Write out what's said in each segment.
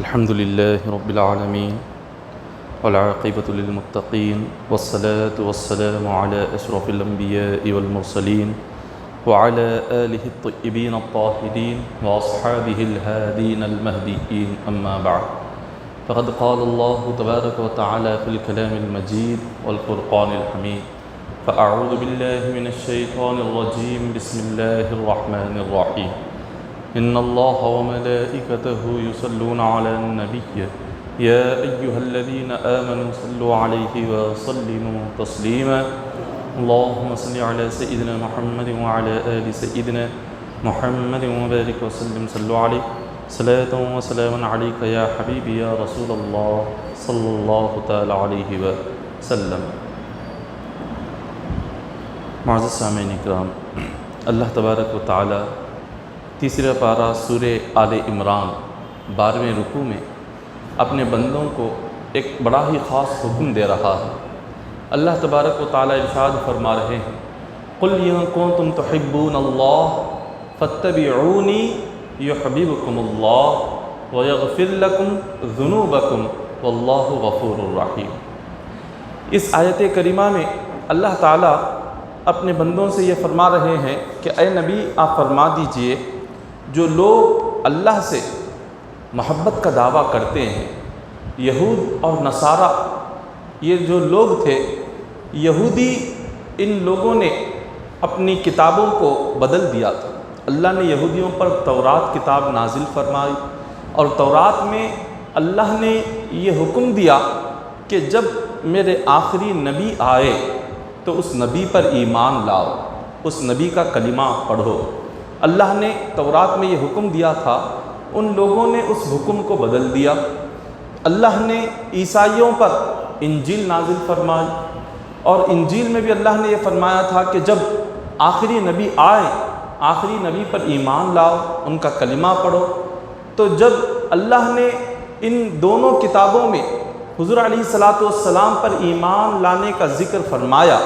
الحمد لله رب العالمين والعاقبة للمتقين والصلاة والسلام على أشرف الأنبياء والمرسلين وعلى آله الطيبين الطاهرين وأصحابه الهادين المهديين أما بعد فقد قال الله تبارك وتعالى في الكلام المجيد والفرقان الحميد فأعوذ بالله من الشيطان الرجيم بسم الله الرحمن الرحيم إن الله وملائكته يصلون على النبي يا أيها الذين آمنوا صلوا عليه وسلموا تسليما اللهم صل على سيدنا محمد وعلى آل سيدنا محمد وبارك وسلم صلوا عليه صلاة وسلاما عليك يا حبيبي يا رسول الله صلى الله تعالى عليه وسلم. معزز سامعین اکرام، اللہ تبارک و تعالی تیسرا پارہ سورہ آل عمران 12ویں رکوع میں اپنے بندوں کو ایک بڑا ہی خاص حکم دے رہا ہے. اللہ تبارک و تعالی ارشاد فرما رہے ہیں قُلْ إِن كُنتُمْ تُحِبُّونَ اللَّهَ فَاتَّبِعُونِي يُحْبِبْكُمُ اللَّهُ وَيَغْفِرْ لَكُمْ ذُنُوبَكُمْ وَاللَّهُ غَفُورٌ رَحِيمٌ. اس آیت کریمہ میں اللہ تعالیٰ اپنے بندوں سے یہ فرما رہے ہیں کہ اے نبی آپ فرما دیجئے جو لوگ اللہ سے محبت کا دعویٰ کرتے ہیں، یہود اور نصارہ یہ جو لوگ تھے یہودی، ان لوگوں نے اپنی کتابوں کو بدل دیا تھا. اللہ نے یہودیوں پر تورات کتاب نازل فرمائی اور تورات میں اللہ نے یہ حکم دیا کہ جب میرے آخری نبی آئے تو اس نبی پر ایمان لاؤ، اس نبی کا کلمہ پڑھو. اللہ نے تورات میں یہ حکم دیا تھا، ان لوگوں نے اس حکم کو بدل دیا. اللہ نے عیسائیوں پر انجیل نازل فرمائی اور انجیل میں بھی اللہ نے یہ فرمایا تھا کہ جب آخری نبی آئے، آخری نبی پر ایمان لاؤ، ان کا کلمہ پڑھو. تو جب اللہ نے ان دونوں کتابوں میں حضور علیہ السلام پر ایمان لانے کا ذکر فرمایا،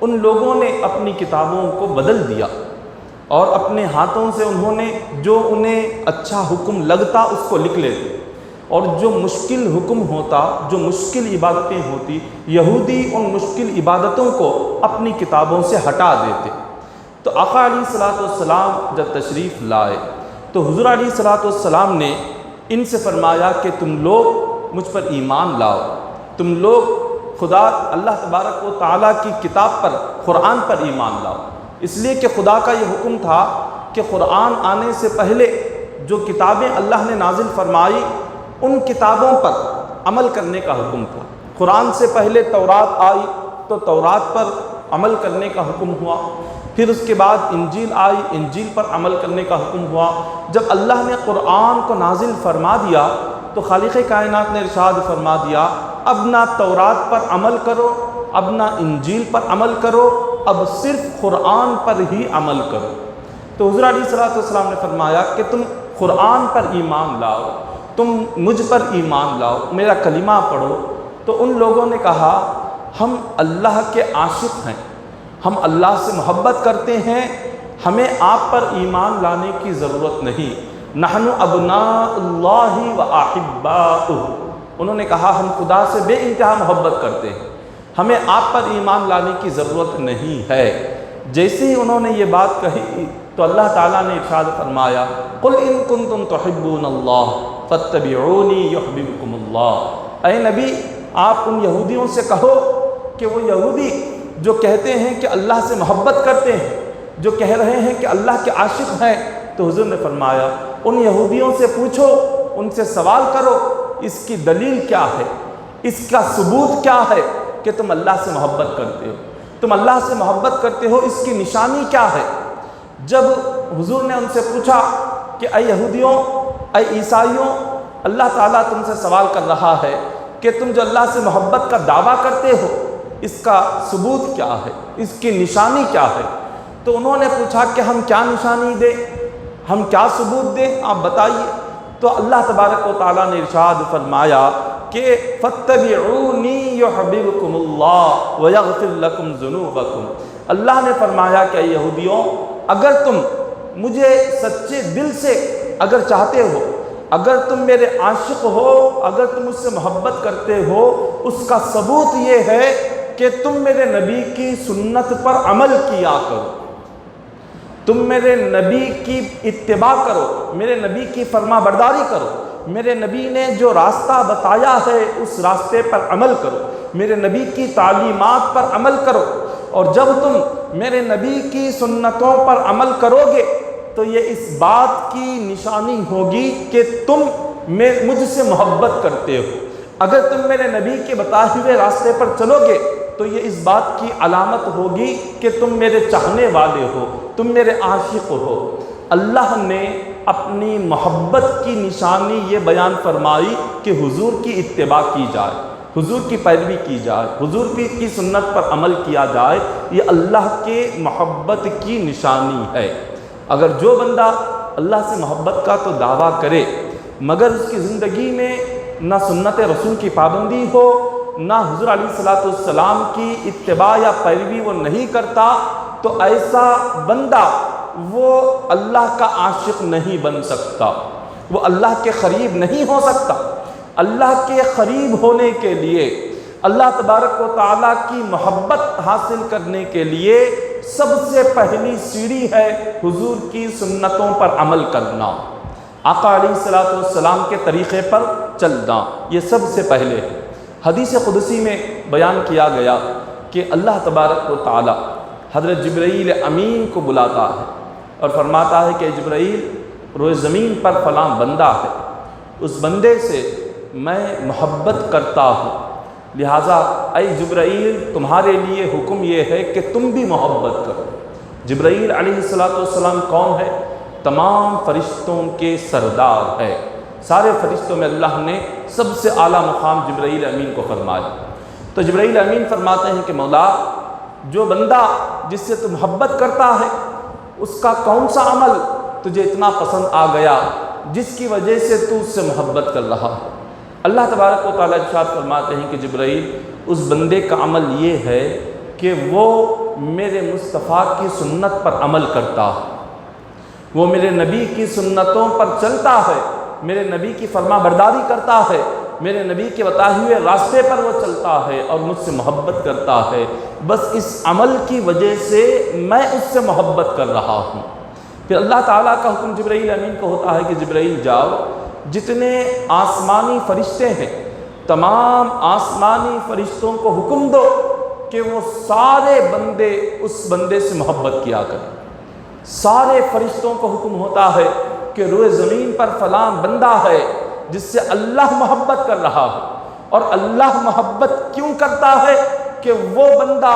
ان لوگوں نے اپنی کتابوں کو بدل دیا اور اپنے ہاتھوں سے انہوں نے جو انہیں اچھا حکم لگتا اس کو لکھ لیتے اور جو مشکل حکم ہوتا، جو مشکل عبادتیں ہوتی، یہودی ان مشکل عبادتوں کو اپنی کتابوں سے ہٹا دیتے. تو آقا علیہ السلام جب تشریف لائے تو حضور علیہ السلام نے ان سے فرمایا کہ تم لوگ مجھ پر ایمان لاؤ، تم لوگ خدا اللہ تبارک و تعالیٰ کی کتاب پر، قرآن پر ایمان لاؤ. اس لیے کہ خدا کا یہ حکم تھا کہ قرآن آنے سے پہلے جو کتابیں اللہ نے نازل فرمائی ان کتابوں پر عمل کرنے کا حکم تھا. قرآن سے پہلے تورات آئی تو تورات پر عمل کرنے کا حکم ہوا، پھر اس کے بعد انجیل آئی، انجیل پر عمل کرنے کا حکم ہوا. جب اللہ نے قرآن کو نازل فرما دیا تو خالق کائنات نے ارشاد فرما دیا اب نہ تورات پر عمل کرو، اب نہ انجیل پر عمل کرو، اب صرف قرآن پر ہی عمل کرو. تو حضور علیہ السلام نے فرمایا کہ تم قرآن پر ایمان لاؤ، تم مجھ پر ایمان لاؤ، میرا کلمہ پڑھو. تو ان لوگوں نے کہا ہم اللہ کے عاشق ہیں، ہم اللہ سے محبت کرتے ہیں، ہمیں آپ پر ایمان لانے کی ضرورت نہیں. نحن ابناء اللہ و احباؤہ، انہوں نے کہا ہم خدا سے بے انتہا محبت کرتے ہیں، ہمیں آپ پر ایمان لانے کی ضرورت نہیں ہے. جیسے ہی انہوں نے یہ بات کہی تو اللہ تعالیٰ نے ارشاد فرمایا قُلْ إِن كُنتُمْ تُحِبُّونَ اللَّهَ فَاتَّبِعُونِي يُحْبِبْكُمُ اللَّهُ. اے نبی آپ ان یہودیوں سے کہو کہ وہ یہودی جو کہتے ہیں کہ اللہ سے محبت کرتے ہیں، جو کہہ رہے ہیں کہ اللہ کے عاشق ہیں، تو حضور نے فرمایا ان یہودیوں سے پوچھو، ان سے سوال کرو اس کی دلیل کیا ہے، اس کا ثبوت کیا ہے کہ تم اللہ سے محبت کرتے ہو، تم اللہ سے محبت کرتے ہو، اس کی نشانی کیا ہے. جب حضور نے ان سے پوچھا کہ اے یہودیوں، اے عیسائیوں، اللہ تعالیٰ تم سے سوال کر رہا ہے کہ تم جو اللہ سے محبت کا دعویٰ کرتے ہو اس کا ثبوت کیا ہے، اس کی نشانی کیا ہے. تو انہوں نے پوچھا کہ ہم کیا نشانی دیں، ہم کیا ثبوت دیں، آپ بتائیے. تو اللہ تبارک و تعالیٰ نے ارشاد فرمایا کہ فَاتَّبِعُونِي يُحْبِبْكُمُ اللَّهُ وَيَغْفِرْ لَكُمْ ذُنُوبَكُمْ. اللہ نے فرمایا کہ اے یہودیوں اگر تم مجھے سچے دل سے اگر چاہتے ہو، اگر تم میرے عاشق ہو، اگر تم مجھ سے محبت کرتے ہو، اس کا ثبوت یہ ہے کہ تم میرے نبی کی سنت پر عمل کیا کرو، تم میرے نبی کی اتباع کرو، میرے نبی کی فرما برداری کرو، میرے نبی نے جو راستہ بتایا ہے اس راستے پر عمل کرو، میرے نبی کی تعلیمات پر عمل کرو۔ اور جب تم میرے نبی کی سنتوں پر عمل کرو گے تو یہ اس بات کی نشانی ہوگی کہ تم مجھ سے محبت کرتے ہو۔ اگر تم میرے نبی کے بتائے ہوئے راستے پر چلو گے تو یہ اس بات کی علامت ہوگی کہ تم میرے چاہنے والے ہو، تم میرے عاشق ہو۔ اللہ نے اپنی محبت کی نشانی یہ بیان فرمائی کہ حضور کی اتباع کی جائے، حضور کی پیروی کی جائے، حضور کی سنت پر عمل کیا جائے، یہ اللہ کے محبت کی نشانی ہے۔ اگر جو بندہ اللہ سے محبت کا تو دعویٰ کرے مگر اس کی زندگی میں نہ سنت رسول کی پابندی ہو، نہ حضور علیہ السلام کی اتباع یا پیروی وہ نہیں کرتا، تو ایسا بندہ وہ اللہ کا عاشق نہیں بن سکتا، وہ اللہ کے قریب نہیں ہو سکتا۔ اللہ کے قریب ہونے کے لیے، اللہ تبارک و تعالیٰ کی محبت حاصل کرنے کے لیے سب سے پہلی سیڑھی ہے حضور کی سنتوں پر عمل کرنا، آقا علیہ السلام کے طریقے پر چلنا، یہ سب سے پہلے ہے۔ حدیث قدسی میں بیان کیا گیا کہ اللہ تبارک و تعالیٰ حضرت جبرائیل امین کو بلاتا ہے اور فرماتا ہے کہ جبرائیل، روئے زمین پر فلاں بندہ ہے، اس بندے سے میں محبت کرتا ہوں، لہٰذا اے جبرائیل تمہارے لیے حکم یہ ہے کہ تم بھی محبت کرو۔ جبرائیل علیہ السلام کون ہے؟ تمام فرشتوں کے سردار ہے۔ سارے فرشتوں میں اللہ نے سب سے اعلیٰ مقام جبرائیل امین کو فرمایا۔ تو جبرائیل امین فرماتے ہیں کہ مولا، جو بندہ جس سے تو محبت کرتا ہے اس کا کون سا عمل تجھے اتنا پسند آ گیا جس کی وجہ سے تو اس سے محبت کر رہا ہے؟ اللہ تبارک و تعالیٰ ارشاد فرماتے ہیں کہ جبرائیل، اس بندے کا عمل یہ ہے کہ وہ میرے مصطفیٰ کی سنت پر عمل کرتا ہے، وہ میرے نبی کی سنتوں پر چلتا ہے، میرے نبی کی فرما برداری کرتا ہے، میرے نبی کے بتائے ہوئے راستے پر وہ چلتا ہے اور مجھ سے محبت کرتا ہے۔ بس اس عمل کی وجہ سے میں اس سے محبت کر رہا ہوں۔ پھر اللہ تعالیٰ کا حکم جبرائیل امین کو ہوتا ہے کہ جبرائیل جاؤ، جتنے آسمانی فرشتے ہیں تمام آسمانی فرشتوں کو حکم دو کہ وہ سارے بندے اس بندے سے محبت کیا کریں۔ سارے فرشتوں کو حکم ہوتا ہے کہ روئے زمین پر فلاں بندہ ہے جس سے اللہ محبت کر رہا ہے، اور اللہ محبت کیوں کرتا ہے کہ وہ بندہ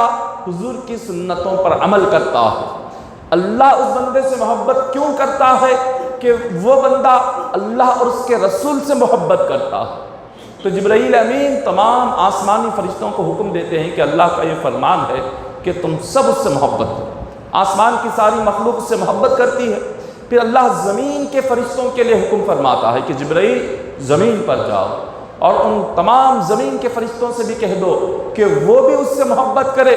حضور کی سنتوں پر عمل کرتا ہے۔ اللہ اس بندے سے محبت کیوں کرتا ہے کہ وہ بندہ اللہ اور اس کے رسول سے محبت کرتا ہے۔ تو جبرائیل امین تمام آسمانی فرشتوں کو حکم دیتے ہیں کہ اللہ کا یہ فرمان ہے کہ تم سب اس سے محبت کرو۔ آسمان کی ساری مخلوق اس سے محبت کرتی ہے۔ پھر اللہ زمین کے فرشتوں کے لیے حکم فرماتا ہے کہ جبرائیل زمین پر جاؤ اور ان تمام زمین کے فرشتوں سے بھی کہہ دو کہ وہ بھی اس سے محبت کرے۔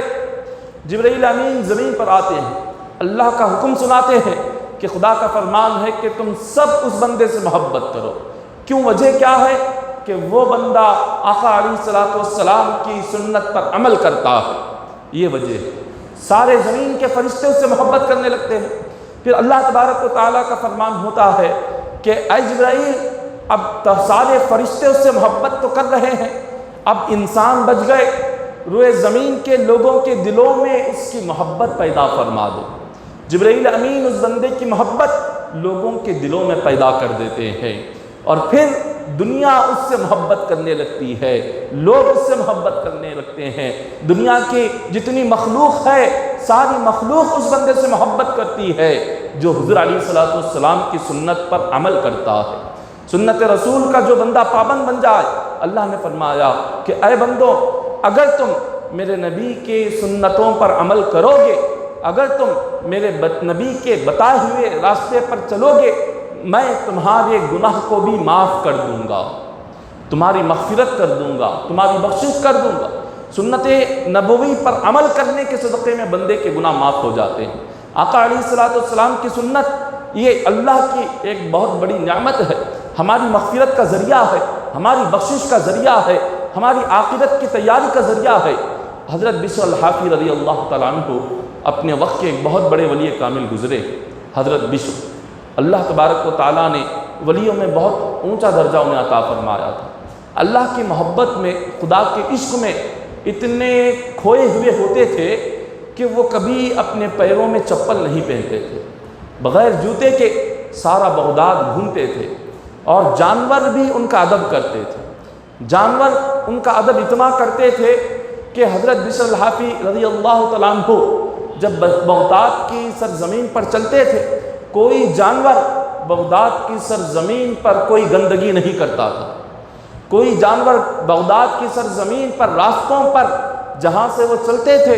جبرائیل امین زمین پر آتے ہیں، اللہ کا حکم سناتے ہیں کہ خدا کا فرمان ہے کہ تم سب اس بندے سے محبت کرو۔ کیوں؟ وجہ کیا ہے؟ کہ وہ بندہ آقا علیہ السلام کی سنت پر عمل کرتا ہے، یہ وجہ ہے۔ سارے زمین کے فرشتے اس سے محبت کرنے لگتے ہیں۔ پھر اللہ تبارک و تعالیٰ کا فرمان ہوتا ہے کہ اے جبرائیل، اب سارے فرشتے اس سے محبت تو کر رہے ہیں، اب انسان بچ گئے، روئے زمین کے لوگوں کے دلوں میں اس کی محبت پیدا فرما دو۔ جبرائیل امین اس بندے کی محبت لوگوں کے دلوں میں پیدا کر دیتے ہیں، اور پھر دنیا اس سے محبت کرنے لگتی ہے، لوگ اس سے محبت کرنے لگتے ہیں۔ دنیا کی جتنی مخلوق ہے ساری مخلوق اس بندے سے محبت کرتی ہے جو حضور علیہ السلام کی سنت پر عمل کرتا ہے۔ سنت رسول کا جو بندہ پابند بن جائے، اللہ نے فرمایا کہ اے بندو، اگر تم میرے نبی کی سنتوں پر عمل کرو گے، اگر تم میرے نبی کے بتائے ہوئے راستے پر چلو گے، میں تمہارے گناہ کو بھی معاف کر دوں گا، تمہاری مغفرت کر دوں گا، تمہاری بخشش کر دوں گا۔ سنت نبوی پر عمل کرنے کے صدقے میں بندے کے گناہ معاف ہو جاتے ہیں۔ آقا علیہ السلام کی سنت یہ اللہ کی ایک بہت بڑی نعمت ہے۔ ہماری مغفرت کا ذریعہ ہے، ہماری بخشش کا ذریعہ ہے، ہماری آخرت کی تیاری کا ذریعہ ہے۔ حضرت بشر الحافی رضی اللہ تعالیٰ عنہ اپنے وقت کے ایک بہت بڑے ولی کامل گزرے۔ حضرت بشر، اللہ تبارک و تعالیٰ نے ولیوں میں بہت اونچا درجہ انہیں عطا فرمایا تھا۔ اللہ کی محبت میں، خدا کے عشق میں اتنے کھوئے ہوئے ہوتے تھے کہ وہ کبھی اپنے پیروں میں چپل نہیں پہنتے تھے، بغیر جوتے کے سارا بغداد گھومتے تھے، اور جانور بھی ان کا ادب کرتے تھے۔ جانور ان کا ادب اتنا کرتے تھے کہ حضرت بشر الحافی رضی اللہ تعالیٰ عنہ جب بغداد کی سرزمین پر چلتے تھے، کوئی جانور بغداد کی سرزمین پر کوئی گندگی نہیں کرتا تھا، کوئی جانور بغداد کی سرزمین پر راستوں پر جہاں سے وہ چلتے تھے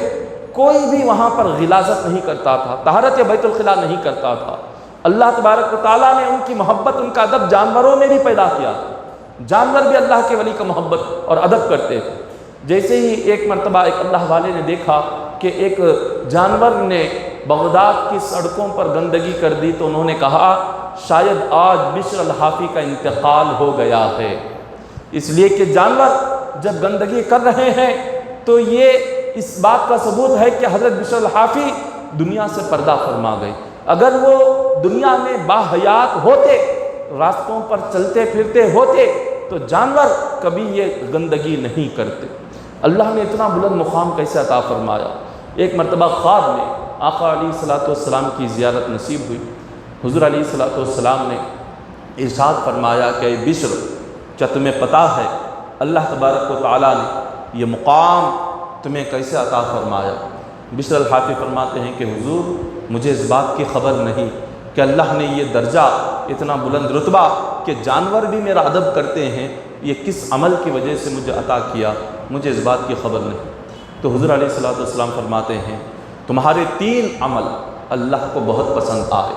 کوئی بھی وہاں پر غلاظت نہیں کرتا تھا، طہارت بیت الخلاء نہیں کرتا تھا۔ اللہ تبارک و تعالیٰ نے ان کی محبت، ان کا ادب جانوروں میں بھی پیدا کیا۔ جانور بھی اللہ کے ولی کا محبت اور ادب کرتے تھے۔ جیسے ہی ایک مرتبہ ایک اللہ والے نے دیکھا کہ ایک جانور نے بغداد کی سڑکوں پر گندگی کر دی، تو انہوں نے کہا شاید آج بشر الحافی کا انتقال ہو گیا ہے، اس لیے کہ جانور جب گندگی کر رہے ہیں تو یہ اس بات کا ثبوت ہے کہ حضرت بشر الحافی دنیا سے پردہ فرما گئے۔ اگر وہ دنیا میں باحیات ہوتے، راستوں پر چلتے پھرتے ہوتے، تو جانور کبھی یہ گندگی نہیں کرتے۔ اللہ نے اتنا بلند مقام کیسے عطا فرمایا۔ ایک مرتبہ خواب میں آقا علیہ الصلوۃ والسلام کی زیارت نصیب ہوئی۔ حضور علیہ الصلوۃ والسلام نے ارشاد فرمایا کہ اے بشر، کیا تمہیں پتہ ہے اللہ تبارک و تعالیٰ نے یہ مقام تمہیں کیسے عطا فرمایا؟ بشر الحافی فرماتے ہیں کہ حضور، مجھے اس بات کی خبر نہیں کہ اللہ نے یہ درجہ، اتنا بلند رتبہ کہ جانور بھی میرا ادب کرتے ہیں، یہ کس عمل کی وجہ سے مجھے عطا کیا، مجھے اس بات کی خبر نہیں۔ تو حضور علیہ الصلوۃ والسلام فرماتے ہیں تمہارے 3 عمل اللہ کو بہت پسند آئے،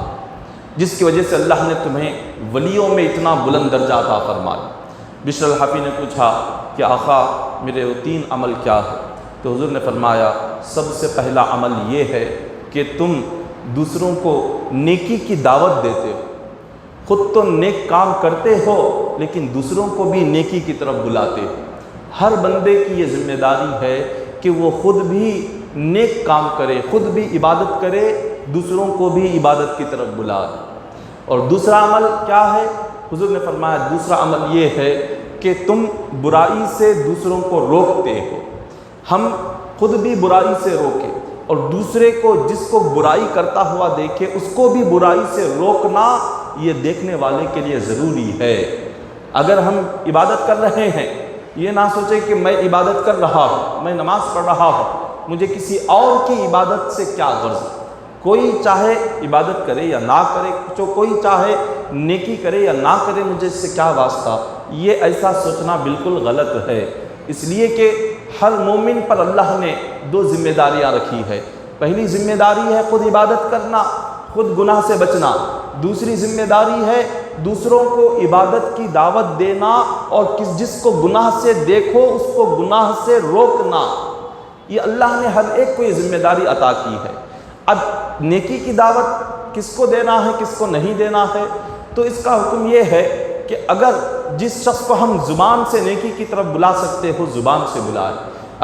جس کی وجہ سے اللہ نے تمہیں ولیوں میں اتنا بلند درجہ عطا فرمایا۔ بشر الحافی نے پوچھا کہ آقا میرے وہ 3 عمل کیا ہے؟ تو حضور نے فرمایا سب سے پہلا عمل یہ ہے کہ تم دوسروں کو نیکی کی دعوت دیتے ہو، خود تو نیک کام کرتے ہو لیکن دوسروں کو بھی نیکی کی طرف بلاتے ہو۔ ہر بندے کی یہ ذمہ داری ہے کہ وہ خود بھی نیک کام کرے، خود بھی عبادت کرے، دوسروں کو بھی عبادت کی طرف بلائے۔ اور دوسرا عمل کیا ہے؟ حضور نے فرمایا دوسرا عمل یہ ہے کہ تم برائی سے دوسروں کو روکتے ہو۔ ہم خود بھی برائی سے روکیں اور دوسرے کو جس کو برائی کرتا ہوا دیکھے اس کو بھی برائی سے روکنا، یہ دیکھنے والے کے لیے ضروری ہے۔ اگر ہم عبادت کر رہے ہیں، یہ نہ سوچیں کہ میں عبادت کر رہا ہوں، میں نماز پڑھ رہا ہوں، مجھے کسی اور کی عبادت سے کیا غرض۔ کوئی چاہے عبادت کرے یا نہ کرے، جو کوئی چاہے نیکی کرے یا نہ کرے، مجھے اس سے کیا واسطہ، یہ ایسا سوچنا بالکل غلط ہے۔ اس لیے کہ ہر مومن پر اللہ نے 2 ذمہ داریاں رکھی ہے۔ پہلی ذمہ داری ہے خود عبادت کرنا، خود گناہ سے بچنا۔ دوسری ذمہ داری ہے دوسروں کو عبادت کی دعوت دینا، اور جس کو گناہ سے دیکھو اس کو گناہ سے روکنا۔ یہ اللہ نے ہر ایک کو یہ ذمہ داری عطا کی ہے۔ اب نیکی کی دعوت کس کو دینا ہے، کس کو نہیں دینا ہے، تو اس کا حکم یہ ہے کہ اگر جس شخص کو ہم زبان سے نیکی کی طرف بلا سکتے ہو، زبان سے بلائیں۔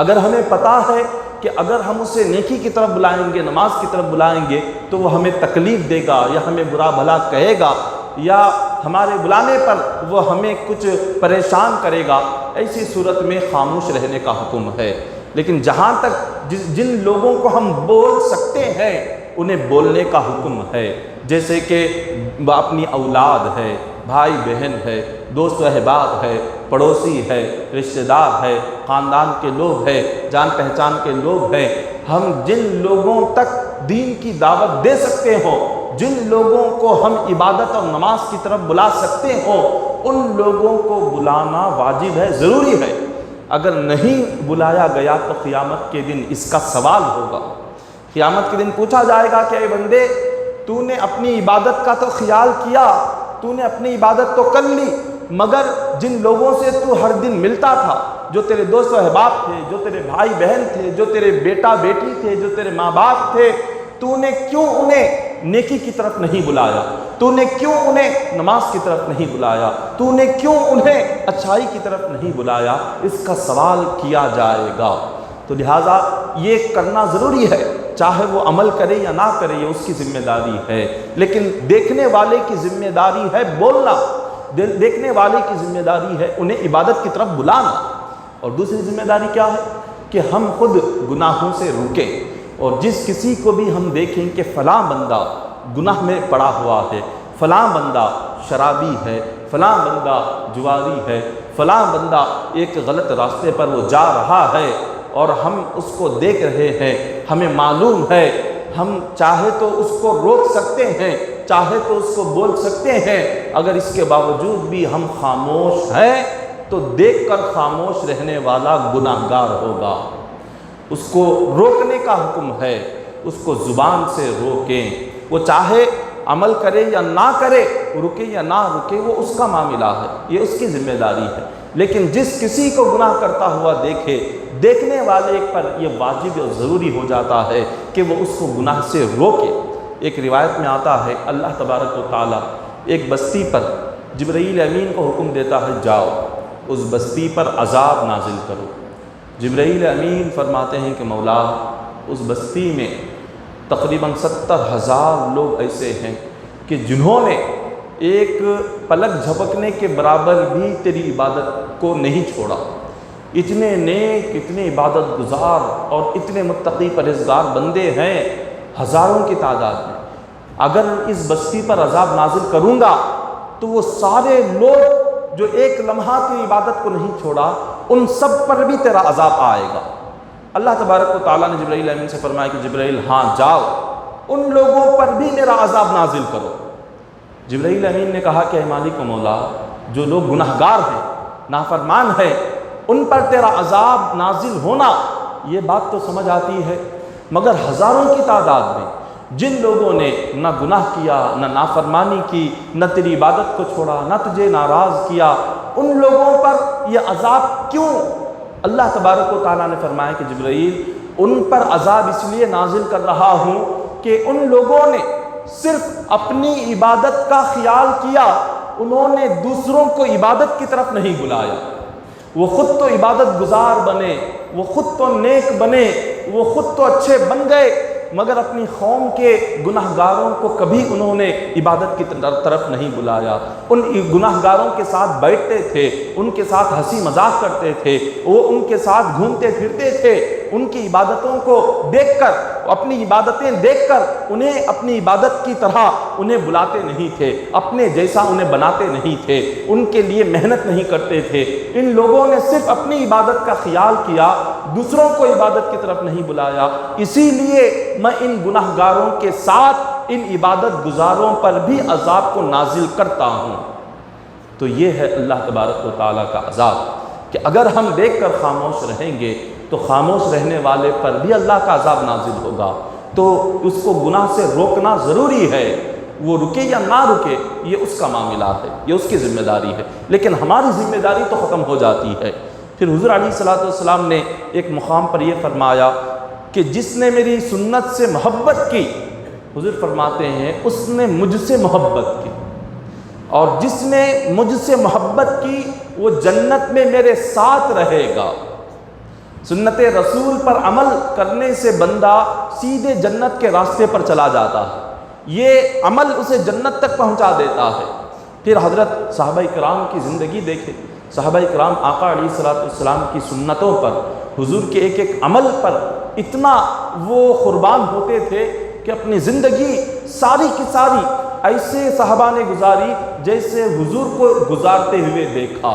اگر ہمیں پتہ ہے کہ اگر ہم اسے نیکی کی طرف بلائیں گے، نماز کی طرف بلائیں گے، تو وہ ہمیں تکلیف دے گا یا ہمیں برا بھلا کہے گا یا ہمارے بلانے پر وہ ہمیں کچھ پریشان کرے گا، ایسی صورت میں خاموش رہنے کا حکم ہے۔ لیکن جہاں تک جن لوگوں کو ہم بول سکتے ہیں انہیں بولنے کا حکم ہے، جیسے کہ اپنی اولاد ہے، بھائی بہن ہے، دوست و احباب ہے، پڑوسی ہے، رشتہ دار ہے، خاندان کے لوگ ہیں، جان پہچان کے لوگ ہیں۔ ہم جن لوگوں تک دین کی دعوت دے سکتے ہوں، جن لوگوں کو ہم عبادت اور نماز کی طرف بلا سکتے ہوں، ان لوگوں کو بلانا واجب ہے، ضروری ہے۔ اگر نہیں بلایا گیا تو قیامت کے دن اس کا سوال ہوگا۔ قیامت کے دن پوچھا جائے گا کہ اے بندے، تو نے اپنی عبادت کا تو خیال کیا، تو نے اپنی عبادت تو کر لی، مگر جن لوگوں سے تو ہر دن ملتا تھا، جو تیرے دوست و احباب تھے، جو تیرے بھائی بہن تھے، جو تیرے بیٹا بیٹی تھے، جو تیرے ماں باپ تھے، تو نے کیوں انہیں نیکی کی طرف نہیں بلایا؟ تو نے کیوں انہیں نماز کی طرف نہیں بلایا؟ تو نے کیوں انہیں اچھائی کی طرف نہیں بلایا؟ اس کا سوال کیا جائے گا۔ تو لہٰذا یہ کرنا ضروری ہے، چاہے وہ عمل کرے یا نہ کرے، یہ اس کی ذمہ داری ہے، لیکن دیکھنے والے کی ذمہ داری ہے بولنا، دیکھنے والے کی ذمہ داری ہے انہیں عبادت کی طرف بلانا۔ اور دوسری ذمہ داری کیا ہے کہ ہم خود گناہوں سے روکیں، اور جس کسی کو بھی ہم دیکھیں کہ فلاں بندہ گناہ میں پڑا ہوا ہے، فلاں بندہ شرابی ہے، فلاں بندہ جواری ہے، فلاں بندہ ایک غلط راستے پر وہ جا رہا ہے، اور ہم اس کو دیکھ رہے ہیں، ہمیں معلوم ہے، ہم چاہے تو اس کو روک سکتے ہیں، چاہے تو اس کو بول سکتے ہیں، اگر اس کے باوجود بھی ہم خاموش ہیں تو دیکھ کر خاموش رہنے والا گناہگار ہوگا۔ اس کو روکنے کا حکم ہے، اس کو زبان سے روکیں، وہ چاہے عمل کرے یا نہ کرے، رکے یا نہ رکے، وہ اس کا معاملہ ہے، یہ اس کی ذمہ داری ہے، لیکن جس کسی کو گناہ کرتا ہوا دیکھے، دیکھنے والے پر یہ واجب اور ضروری ہو جاتا ہے کہ وہ اس کو گناہ سے روکے۔ ایک روایت میں آتا ہے اللہ تبارک و تعالیٰ ایک بستی پر جبرائیل امین کو حکم دیتا ہے، جاؤ اس بستی پر عذاب نازل کرو۔ جبرائیل امین فرماتے ہیں کہ مولا، اس بستی میں تقریباً 70,000 لوگ ایسے ہیں کہ جنہوں نے ایک پلک جھپکنے کے برابر بھی تیری عبادت کو نہیں چھوڑا، اتنے نیک، اتنے عبادت گزار اور اتنے متقی پرہیزگار بندے ہیں ہزاروں کی تعداد میں۔ اگر اس بستی پر عذاب نازل کروں گا تو وہ سارے لوگ جو ایک لمحہ کی عبادت کو نہیں چھوڑا، ان سب پر بھی تیرا عذاب آئے گا۔ اللہ تبارک و تعالیٰ نے جبرائیل امین سے فرمایا کہ جبرائیل ہاں جاؤ، ان لوگوں پر بھی میرا عذاب نازل کرو۔ جبرائیل امین نے کہا کہ اے مالک و مولا، جو لوگ گناہگار ہیں، نافرمان ہیں، ان پر تیرا عذاب نازل ہونا، یہ بات تو سمجھ آتی ہے، مگر ہزاروں کی تعداد میں جن لوگوں نے نہ گناہ کیا، نہ نافرمانی کی، نہ تیری عبادت کو چھوڑا، نہ تجھے ناراض کیا، ان لوگوں پر یہ عذاب کیوں؟ اللہ تبارک و تعالیٰ نے فرمایا کہ جبرائیل، ان پر عذاب اس لیے نازل کر رہا ہوں کہ ان لوگوں نے صرف اپنی عبادت کا خیال کیا، انہوں نے دوسروں کو عبادت کی طرف نہیں بلایا۔ وہ خود تو عبادت گزار بنے، وہ خود تو نیک بنے، وہ خود تو اچھے بن گئے، مگر اپنی قوم کے گناہگاروں کو کبھی انہوں نے عبادت کی طرف نہیں بلایا۔ ان گناہگاروں کے ساتھ بیٹھتے تھے، ان کے ساتھ ہنسی مذاق کرتے تھے، وہ ان کے ساتھ گھومتے پھرتے تھے، ان کی عبادتوں کو دیکھ کر، اپنی عبادتیں دیکھ کر انہیں اپنی عبادت کی طرح انہیں بلاتے نہیں تھے، اپنے جیسا انہیں بناتے نہیں تھے، ان کے لیے محنت نہیں کرتے تھے۔ ان لوگوں نے صرف اپنی عبادت کا خیال کیا، دوسروں کو عبادت کی طرف نہیں بلایا، اسی لیے میں ان گناہگاروں کے ساتھ ان عبادت گزاروں پر بھی عذاب کو نازل کرتا ہوں۔ تو یہ ہے اللہ تبارک و تعالیٰ کا عذاب کہ اگر ہم دیکھ کر خاموش رہیں گے تو خاموش رہنے والے پر بھی اللہ کا عذاب نازل ہوگا۔ تو اس کو گناہ سے روکنا ضروری ہے، وہ رکے یا نہ رکے یہ اس کا معاملہ ہے، یہ اس کی ذمہ داری ہے، لیکن ہماری ذمہ داری تو ختم ہو جاتی ہے۔ پھر حضور علیہ الصلوۃ والسلام نے ایک مقام پر یہ فرمایا کہ جس نے میری سنت سے محبت کی، حضور فرماتے ہیں اس نے مجھ سے محبت کی، اور جس نے مجھ سے محبت کی وہ جنت میں میرے ساتھ رہے گا۔ سنت رسول پر عمل کرنے سے بندہ سیدھے جنت کے راستے پر چلا جاتا ہے، یہ عمل اسے جنت تک پہنچا دیتا ہے۔ پھر حضرت صحابہ کرام کی زندگی دیکھیں، صحابہ کرام آقا علیہ الصلوۃ والسلام کی سنتوں پر، حضور کے ایک ایک عمل پر اتنا وہ قربان ہوتے تھے کہ اپنی زندگی ساری کی ساری ایسے صحابہ نے گزاری جیسے حضور کو گزارتے ہوئے دیکھا۔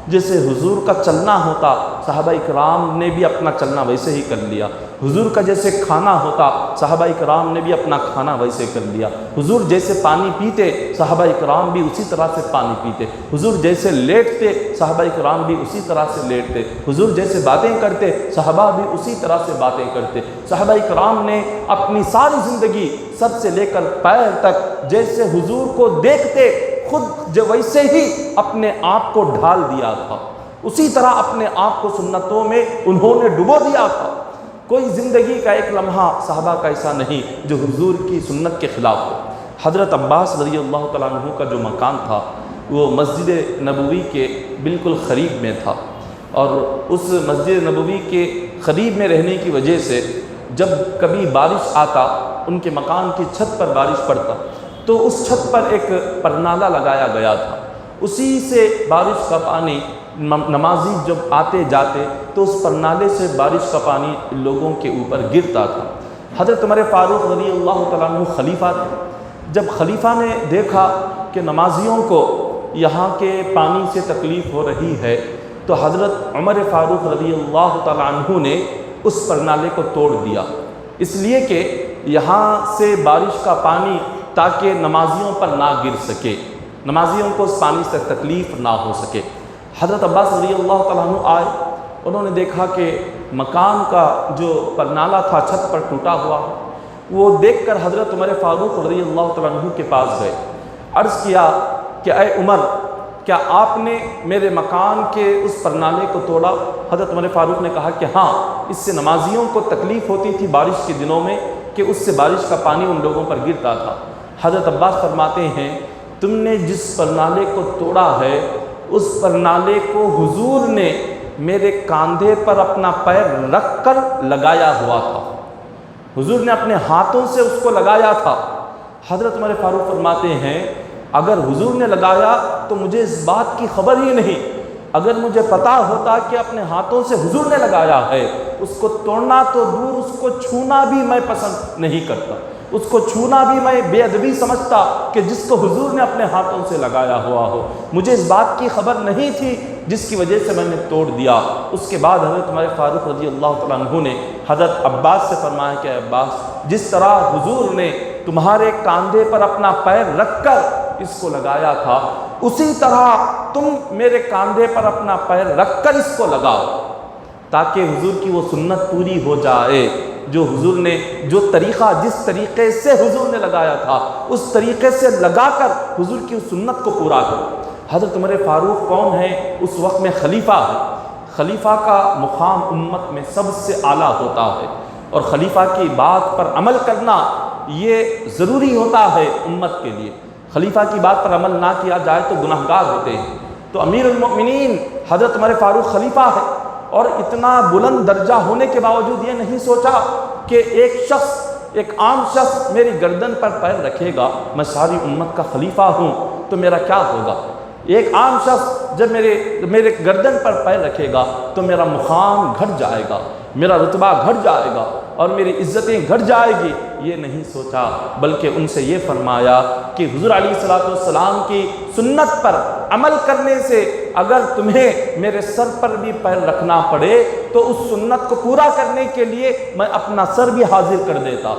جیسے حضور کا چلنا ہوتا، صحابہ کرام نے بھی اپنا چلنا ویسے ہی کر لیا۔ حضور کا جیسے کھانا ہوتا، صحابہ کرام نے بھی اپنا کھانا ویسے کر لیا۔ حضور جیسے پانی پیتے، صحابہ کرام بھی اسی طرح سے پانی پیتے۔ حضور جیسے لیٹتے، صحابہ کرام بھی اسی طرح سے لیٹتے۔ حضور جیسے باتیں کرتے، صحابہ بھی اسی طرح سے باتیں کرتے۔ صحابہ کرام نے اپنی ساری زندگی سر سے لے کر پیر تک جیسے حضور کو دیکھتے، خود جو ویسے ہی اپنے آپ کو ڈھال دیا تھا، اسی طرح اپنے آپ کو سنتوں میں انہوں نے ڈبو دیا تھا۔ کوئی زندگی کا ایک لمحہ صحابہ کا ایسا نہیں جو حضور کی سنت کے خلاف ہو۔ حضرت عباس رضی اللہ تعالیٰ عنہ کا جو مکان تھا وہ مسجد نبوی کے بالکل قریب میں تھا، اور اس مسجد نبوی کے قریب میں رہنے کی وجہ سے جب کبھی بارش آتا، ان کے مکان کی چھت پر بارش پڑتا تو اس چھت پر ایک پرنالہ لگایا گیا تھا، اسی سے بارش کا پانی نمازی جب آتے جاتے تو اس پرنالے سے بارش کا پانی لوگوں کے اوپر گرتا تھا۔ حضرت عمر فاروق رضی اللہ تعالیٰ عنہ خلیفہ تھے، جب خلیفہ نے دیکھا کہ نمازیوں کو یہاں کے پانی سے تکلیف ہو رہی ہے تو حضرت عمر فاروق رضی اللہ تعالیٰ عنہ نے اس پرنالے کو توڑ دیا، اس لیے کہ یہاں سے بارش کا پانی تاکہ نمازیوں پر نہ گر سکے، نمازیوں کو اس پانی سے تکلیف نہ ہو سکے۔ حضرت عباس رضی اللہ تعالیٰ عنہ آئے، انہوں نے دیکھا کہ مکان کا جو پرنالہ تھا چھت پر ٹوٹا ہوا، وہ دیکھ کر حضرت عمر فاروق رضی اللہ تعالیٰ عنہ کے پاس گئے، عرض کیا کہ اے عمر، کیا آپ نے میرے مکان کے اس پرنالے کو توڑا؟ حضرت عمر فاروق نے کہا کہ ہاں، اس سے نمازیوں کو تکلیف ہوتی تھی بارش کے دنوں میں کہ اس سے بارش کا پانی ان لوگوں پر گرتا تھا۔ حضرت عباس فرماتے ہیں تم نے جس پرنالے کو توڑا ہے اس پرنالے کو حضور نے میرے کاندھے پر اپنا پیر رکھ کر لگایا ہوا تھا، حضور نے اپنے ہاتھوں سے اس کو لگایا تھا۔ حضرت عمر فاروق فرماتے ہیں اگر حضور نے لگایا تو مجھے اس بات کی خبر ہی نہیں، اگر مجھے پتہ ہوتا کہ اپنے ہاتھوں سے حضور نے لگایا ہے، اس کو توڑنا تو دور، اس کو چھونا بھی میں پسند نہیں کرتا، اس کو چھونا بھی میں بے ادبی سمجھتا کہ جس کو حضور نے اپنے ہاتھوں سے لگایا ہوا ہو، مجھے اس بات کی خبر نہیں تھی جس کی وجہ سے میں نے توڑ دیا۔ اس کے بعد حضرت عمر فاروق رضی اللہ تعالیٰ عنہ نے حضرت عباس سے فرمایا کہ عباس، جس طرح حضور نے تمہارے کاندھے پر اپنا پیر رکھ کر اس کو لگایا تھا، اسی طرح تم میرے کاندھے پر اپنا پیر رکھ کر اس کو لگاؤ تاکہ حضور کی وہ سنت پوری ہو جائے جو حضور نے، جو طریقہ، جس طریقے سے حضور نے لگایا تھا اس طریقے سے لگا کر حضور کی اس سنت کو پورا کرو۔ حضرت عمر فاروق کون ہیں؟ اس وقت میں خلیفہ ہے، خلیفہ کا مقام امت میں سب سے اعلیٰ ہوتا ہے، اور خلیفہ کی بات پر عمل کرنا یہ ضروری ہوتا ہے امت کے لیے۔ خلیفہ کی بات پر عمل نہ کیا جائے تو گناہگار ہوتے ہیں۔ تو امیر المؤمنین حضرت عمر فاروق خلیفہ ہے، اور اتنا بلند درجہ ہونے کے باوجود یہ نہیں سوچا کہ ایک عام شخص میری گردن پر پیر رکھے گا، میں ساری امت کا خلیفہ ہوں تو میرا کیا ہوگا؟ ایک عام شخص جب میرے گردن پر پیر رکھے گا تو میرا مقام گھٹ جائے گا، میرا رتبہ گھٹ جائے گا اور میری عزتیں گھٹ جائے گی، یہ نہیں سوچا، بلکہ ان سے یہ فرمایا کہ حضور علیہ السلام کی سنت پر عمل کرنے سے اگر تمہیں میرے سر پر بھی پیر رکھنا پڑے تو اس سنت کو پورا کرنے کے لیے میں اپنا سر بھی حاضر کر دیتا۔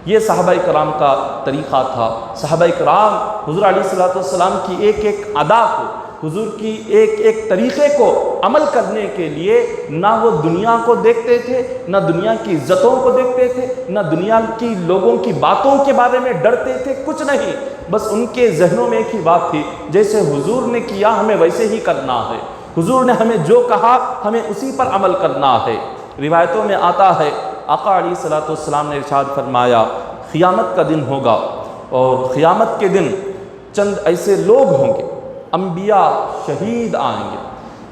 یہ صحابہ کرام کا طریقہ تھا۔ صحابہ کرام حضور علیہ السلام کی ایک ایک ادا کو، حضور کی ایک ایک طریقے کو عمل کرنے کے لیے نہ وہ دنیا کو دیکھتے تھے، نہ دنیا کی عزتوں کو دیکھتے تھے، نہ دنیا کی لوگوں کی باتوں کے بارے میں ڈرتے تھے، کچھ نہیں، بس ان کے ذہنوں میں ایک ہی بات تھی، جیسے حضور نے کیا ہمیں ویسے ہی کرنا ہے، حضور نے ہمیں جو کہا ہمیں اسی پر عمل کرنا ہے۔ روایتوں میں آتا ہے آقا علیہ السلام نے ارشاد فرمایا قیامت کا دن ہوگا اور قیامت کے دن چند ایسے لوگ ہوں گے، انبیاء شہید آئیں گے،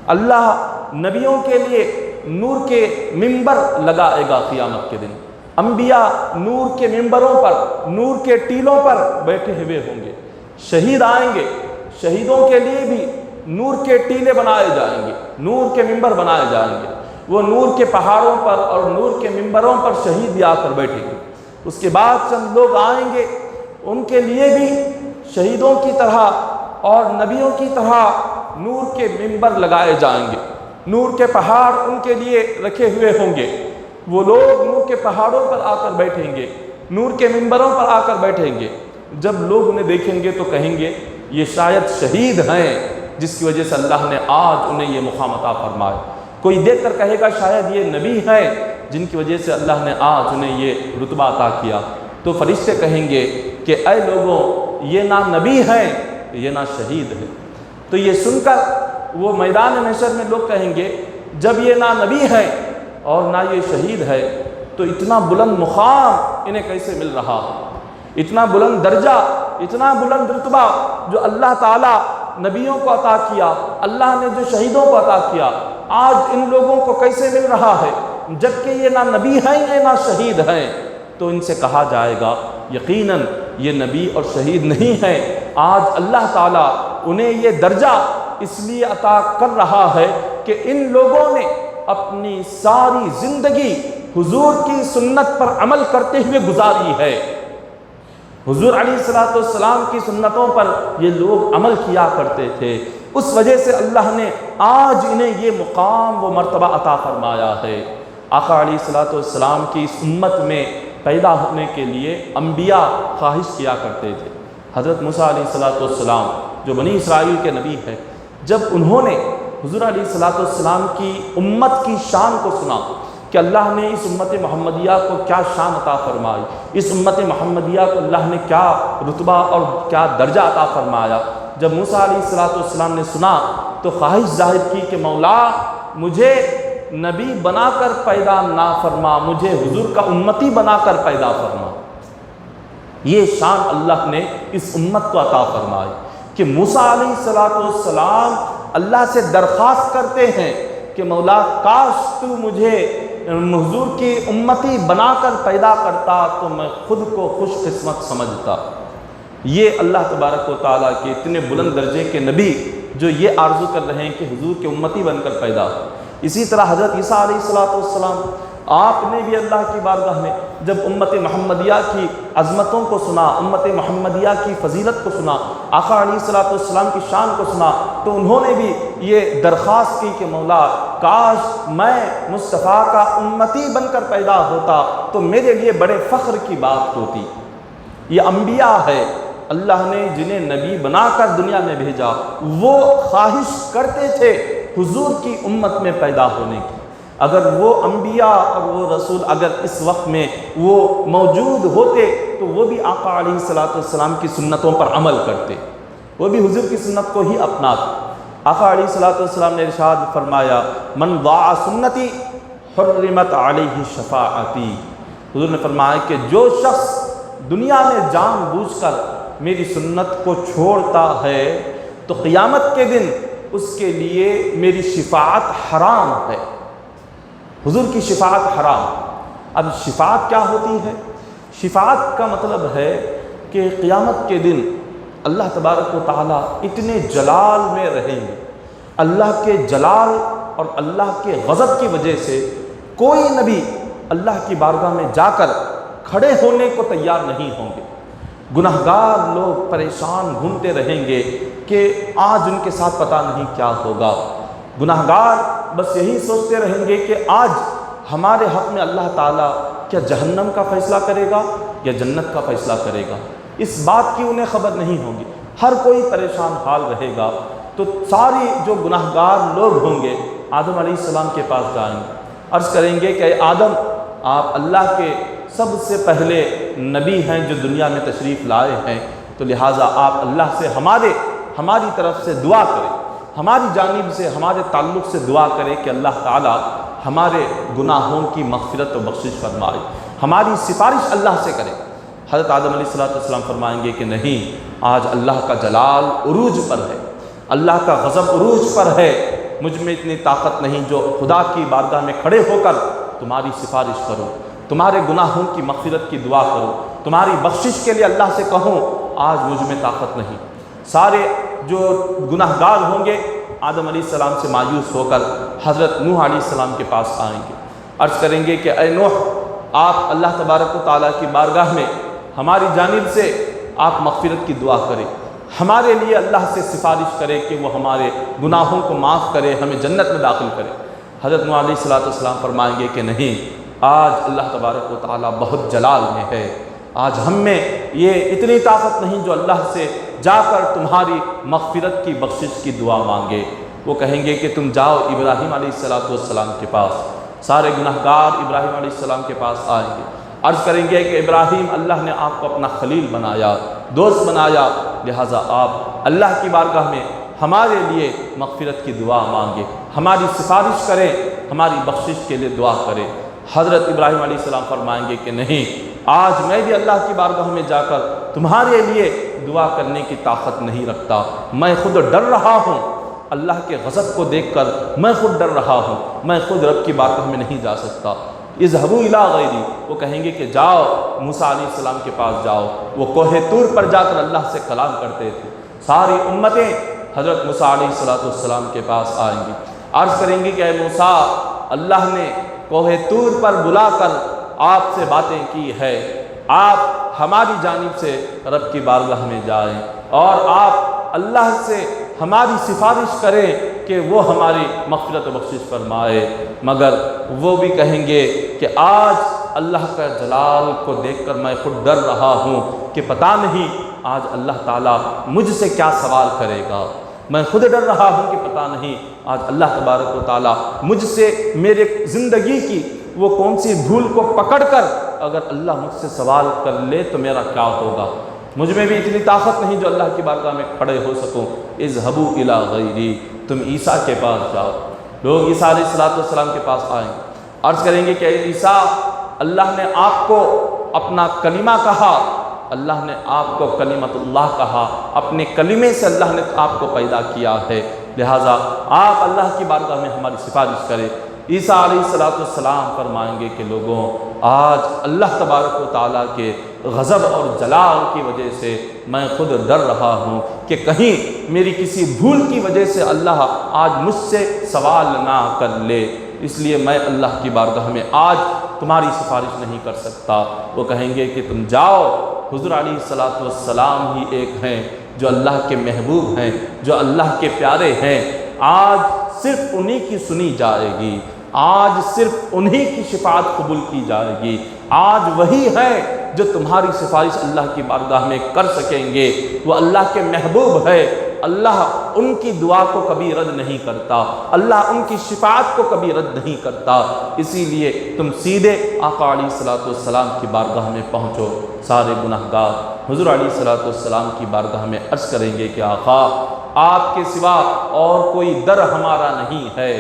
اللہ نبیوں کے لیے نور کے ممبر لگائے گا قیامت کے دن، انبیاء نور کے ممبروں پر، نور کے ٹیلوں پر بیٹھے ہوئے ہوں گے، شہید آئیں گے، شہیدوں کے لیے بھی نور کے ٹیلے بنائے جائیں گے، نور کے ممبر بنائے جائیں گے، وہ نور کے پہاڑوں پر اور نور کے ممبروں پر شہید بھی آ کر بیٹھیں گے۔ اس کے بعد چند لوگ آئیں گے، ان کے لیے بھی شہیدوں کی طرح اور نبیوں کی طرح نور کے ممبر لگائے جائیں گے، نور کے پہاڑ ان کے لیے رکھے ہوئے ہوں گے، وہ لوگ نور کے پہاڑوں پر آ کر بیٹھیں گے، نور کے ممبروں پر آ کر بیٹھیں گے۔ جب لوگ انہیں دیکھیں گے تو کہیں گے یہ شاید شہید ہیں جس کی وجہ سے اللہ نے آج انہیں یہ مقام عطا فرمایا، کوئی دیکھ کر کہے گا شاید یہ نبی ہیں جن کی وجہ سے اللہ نے آج انہیں یہ رتبہ عطا کیا، تو فرشتے کہیں گے کہ اے لوگوں یہ نہ نبی ہیں یہ نہ شہید ہے۔ تو یہ سن کر وہ میدان محشر میں لوگ کہیں گے جب یہ نہ نبی ہے اور نہ یہ شہید ہے تو اتنا بلند مقام انہیں کیسے مل رہا؟ اتنا بلند درجہ، اتنا بلند رتبہ جو اللہ تعالیٰ نبیوں کو عطا کیا، اللہ نے جو شہیدوں کو عطا کیا، آج ان لوگوں کو کیسے مل رہا ہے جبکہ یہ نہ نبی ہیں یہ نہ شہید ہیں؟ تو ان سے کہا جائے گا یقیناً یہ نبی اور شہید نہیں ہیں، آج اللہ تعالیٰ انہیں یہ درجہ اس لیے عطا کر رہا ہے کہ ان لوگوں نے اپنی ساری زندگی حضور کی سنت پر عمل کرتے ہوئے گزاری ہے۔ حضور علیہ السلام کی سنتوں پر یہ لوگ عمل کیا کرتے تھے، اس وجہ سے اللہ نے آج انہیں یہ مقام و مرتبہ عطا فرمایا ہے۔ آقا علیہ السلام کی اس امت میں پیدا ہونے کے لیے انبیاء خواہش کیا کرتے تھے۔ حضرت موسیٰ علیہ السلام جو بنی اسرائیل کے نبی ہیں، جب انہوں نے حضور علیہ السلام کی امت کی شان کو سنا کہ اللہ نے اس امت محمدیہ کو کیا شان عطا فرمائی، اس امت محمدیہ کو اللہ نے کیا رتبہ اور کیا درجہ عطا فرمایا، جب موسیٰ علیہ السلام نے سنا تو خواہش ظاہر کی کہ مولا مجھے نبی بنا کر پیدا نہ فرما، مجھے حضور کا امتی بنا کر پیدا فرما۔ یہ شان اللہ نے اس امت کو عطا فرمائی کہ موسیٰ علیہ السلام اللہ سے درخواست کرتے ہیں کہ مولا کاش تو مجھے حضور کی امتی بنا کر پیدا کرتا تو میں خود کو خوش قسمت سمجھتا۔ یہ اللہ تبارک و تعالیٰ کے اتنے بلند درجے کے نبی جو یہ آرزو کر رہے ہیں کہ حضور کے امتی بن کر پیدا ہو۔ اسی طرح حضرت عیسیٰ علیہ السلام آپ نے بھی اللہ کی بارگاہ میں جب امت محمدیہ کی عظمتوں کو سنا، امت محمدیہ کی فضیلت کو سنا، آقا علیہ السلام کی شان کو سنا، تو انہوں نے بھی یہ درخواست کی کہ مولا کاش میں مصطفیٰ کا امتی بن کر پیدا ہوتا تو میرے لیے بڑے فخر کی بات ہوتی۔ یہ انبیاء ہے اللہ نے جنہیں نبی بنا کر دنیا میں بھیجا، وہ خواہش کرتے تھے حضور کی امت میں پیدا ہونے کی۔ اگر وہ انبیاء اور وہ رسول اگر اس وقت میں وہ موجود ہوتے تو وہ بھی آقا علیہ السلام کی سنتوں پر عمل کرتے، وہ بھی حضور کی سنت کو ہی اپناتے۔ آقا علیہ السلام نے ارشاد فرمایا من ضاع سنتی حرمت علیہ شفاعتی۔ حضور نے فرمایا کہ جو شخص دنیا میں جان بوجھ کر میری سنت کو چھوڑتا ہے تو قیامت کے دن اس کے لیے میری شفاعت حرام ہے۔ حضور کی شفاعت حرام۔ اب شفاعت کیا ہوتی ہے؟ شفاعت کا مطلب ہے کہ قیامت کے دن اللہ تبارک و تعالیٰ اتنے جلال میں رہیں گے، اللہ کے جلال اور اللہ کے غضب کی وجہ سے کوئی نبی اللہ کی بارگاہ میں جا کر کھڑے ہونے کو تیار نہیں ہوں گے۔ گناہگار لوگ پریشان گھومتے رہیں گے کہ آج ان کے ساتھ پتہ نہیں کیا ہوگا۔ گناہگار بس یہی سوچتے رہیں گے کہ آج ہمارے حق میں اللہ تعالیٰ کیا جہنم کا فیصلہ کرے گا یا جنت کا فیصلہ کرے گا، اس بات کی انہیں خبر نہیں ہوگی۔ ہر کوئی پریشان حال رہے گا۔ تو ساری جو گناہگار لوگ ہوں گے آدم علیہ السلام کے پاس جائیں گے، عرض کریں گے کہ اے آدم آپ اللہ کے سب سے پہلے نبی ہیں جو دنیا میں تشریف لائے ہیں، تو لہٰذا آپ اللہ سے ہماری طرف سے دعا کریں، ہماری جانب سے ہمارے تعلق سے دعا کرے کہ اللہ تعالیٰ ہمارے گناہوں کی مغفرت و بخشش فرمائے، ہماری سفارش اللہ سے کرے۔ حضرت آدم علیہ السلام فرمائیں گے کہ نہیں، آج اللہ کا جلال عروج پر ہے، اللہ کا غضب عروج پر ہے، مجھ میں اتنی طاقت نہیں جو خدا کی بارگاہ میں کھڑے ہو کر تمہاری سفارش کرو، تمہارے گناہوں کی مغفرت کی دعا کرو، تمہاری بخشش کے لیے اللہ سے کہوں، آج مجھ میں طاقت نہیں۔ سارے جو گناہگار ہوں گے آدم علیہ السلام سے مایوس ہو کر حضرت نوح علیہ السلام کے پاس آئیں گے، عرض کریں گے کہ اے نوح آپ اللہ تبارک و تعالیٰ کی بارگاہ میں ہماری جانب سے آپ مغفرت کی دعا کریں، ہمارے لیے اللہ سے سفارش کرے کہ وہ ہمارے گناہوں کو معاف کرے، ہمیں جنت میں داخل کرے۔ حضرت نوح علیہ السلام فرمائیں گے کہ نہیں، آج اللہ تبارک و تعالیٰ بہت جلال میں ہے، آج ہم میں یہ اتنی طاقت نہیں جو اللہ سے جا کر تمہاری مغفرت کی بخشش کی دعا مانگے۔ وہ کہیں گے کہ تم جاؤ ابراہیم علیہ السلام کے پاس، سارے گناہگار ابراہیم علیہ السلام کے پاس آئیں گے، عرض کریں گے کہ ابراہیم اللہ نے آپ کو اپنا خلیل بنایا، دوست بنایا، لہٰذا آپ اللہ کی بارگاہ میں ہمارے لیے مغفرت کی دعا مانگے، ہماری سفارش کریں، ہماری بخشش کے لیے دعا کریں۔ حضرت ابراہیم علیہ السلام فرمائیں گے کہ نہیں، آج میں بھی اللہ کی بارگاہ میں جا کر تمہارے لیے دعا کرنے کی طاقت نہیں رکھتا، میں خود ڈر رہا ہوں، اللہ کے غضب کو دیکھ کر میں خود ڈر رہا ہوں، میں خود رب کی بارگاہ میں نہیں جا سکتا۔ اذهبوا الی غیری، وہ کہیں گے کہ جاؤ موسیٰ علیہ السلام کے پاس جاؤ، وہ کوہ طور پر جا کر اللہ سے کلام کرتے تھے۔ ساری امتیں حضرت موسیٰ علیہ السلام کے پاس آئیں گی، عرض کریں گی کہ اے موسیٰ، اللہ نے کوہ طور پر بلا کر آپ سے باتیں کی ہے، آپ ہماری جانب سے رب کی بارگاہ میں جائیں اور آپ اللہ سے ہماری سفارش کریں کہ وہ ہماری مغفرت و بخشش فرمائے۔ مگر وہ بھی کہیں گے کہ آج اللہ کا جلال کو دیکھ کر میں خود ڈر رہا ہوں کہ پتہ نہیں آج اللہ تعالیٰ مجھ سے کیا سوال کرے گا، میں خود ڈر رہا ہوں کہ پتہ نہیں آج اللہ تبارک و تعالیٰ مجھ سے میرے زندگی کی وہ کون سی بھول کو پکڑ کر اگر اللہ مجھ سے سوال کر لے تو میرا کیا ہوگا۔ مجھ میں بھی اتنی طاقت نہیں جو اللہ کی بارگاہ میں کھڑے ہو سکوں۔ اذهبوا الی غیری، تم عیسیٰ کے پاس جاؤ۔ لوگ عیسیٰ علیہ السلام کے پاس آئیں گے، عرض کریں گے کہ اے عیسیٰ، اللہ نے آپ کو اپنا کلمہ کہا، اللہ نے آپ کو کلمت اللہ کہا، اپنے کلمے سے اللہ نے آپ کو پیدا کیا ہے، لہٰذا آپ اللہ کی بارگاہ میں ہماری سفارش کریں۔ عیسیٰ علیہ السلام فرمائیں گے کہ لوگوں، آج اللہ تبارک و تعالیٰ کے غضب اور جلال کی وجہ سے میں خود ڈر رہا ہوں کہ کہیں میری کسی بھول کی وجہ سے اللہ آج مجھ سے سوال نہ کر لے، اس لیے میں اللہ کی بارگاہ میں آج تمہاری سفارش نہیں کر سکتا۔ وہ کہیں گے کہ تم جاؤ، حضور علیہ السلام ہی ایک ہیں جو اللہ کے محبوب ہیں، جو اللہ کے پیارے ہیں، آج صرف انہی کی سنی جائے گی، آج صرف انہی کی شفاعت قبول کی جائے گی، آج وہی ہے جو تمہاری سفارش اللہ کی بارگاہ میں کر سکیں گے، وہ اللہ کے محبوب ہے، اللہ ان کی دعا کو کبھی رد نہیں کرتا، اللہ ان کی شفاعت کو کبھی رد نہیں کرتا، اسی لیے تم سیدھے آقا علیہ السلام کی بارگاہ میں پہنچو۔ سارے گناہگار حضور علیہ السلام کی بارگاہ میں عرض کریں گے کہ آقا، آپ کے سوا اور کوئی در ہمارا نہیں ہے،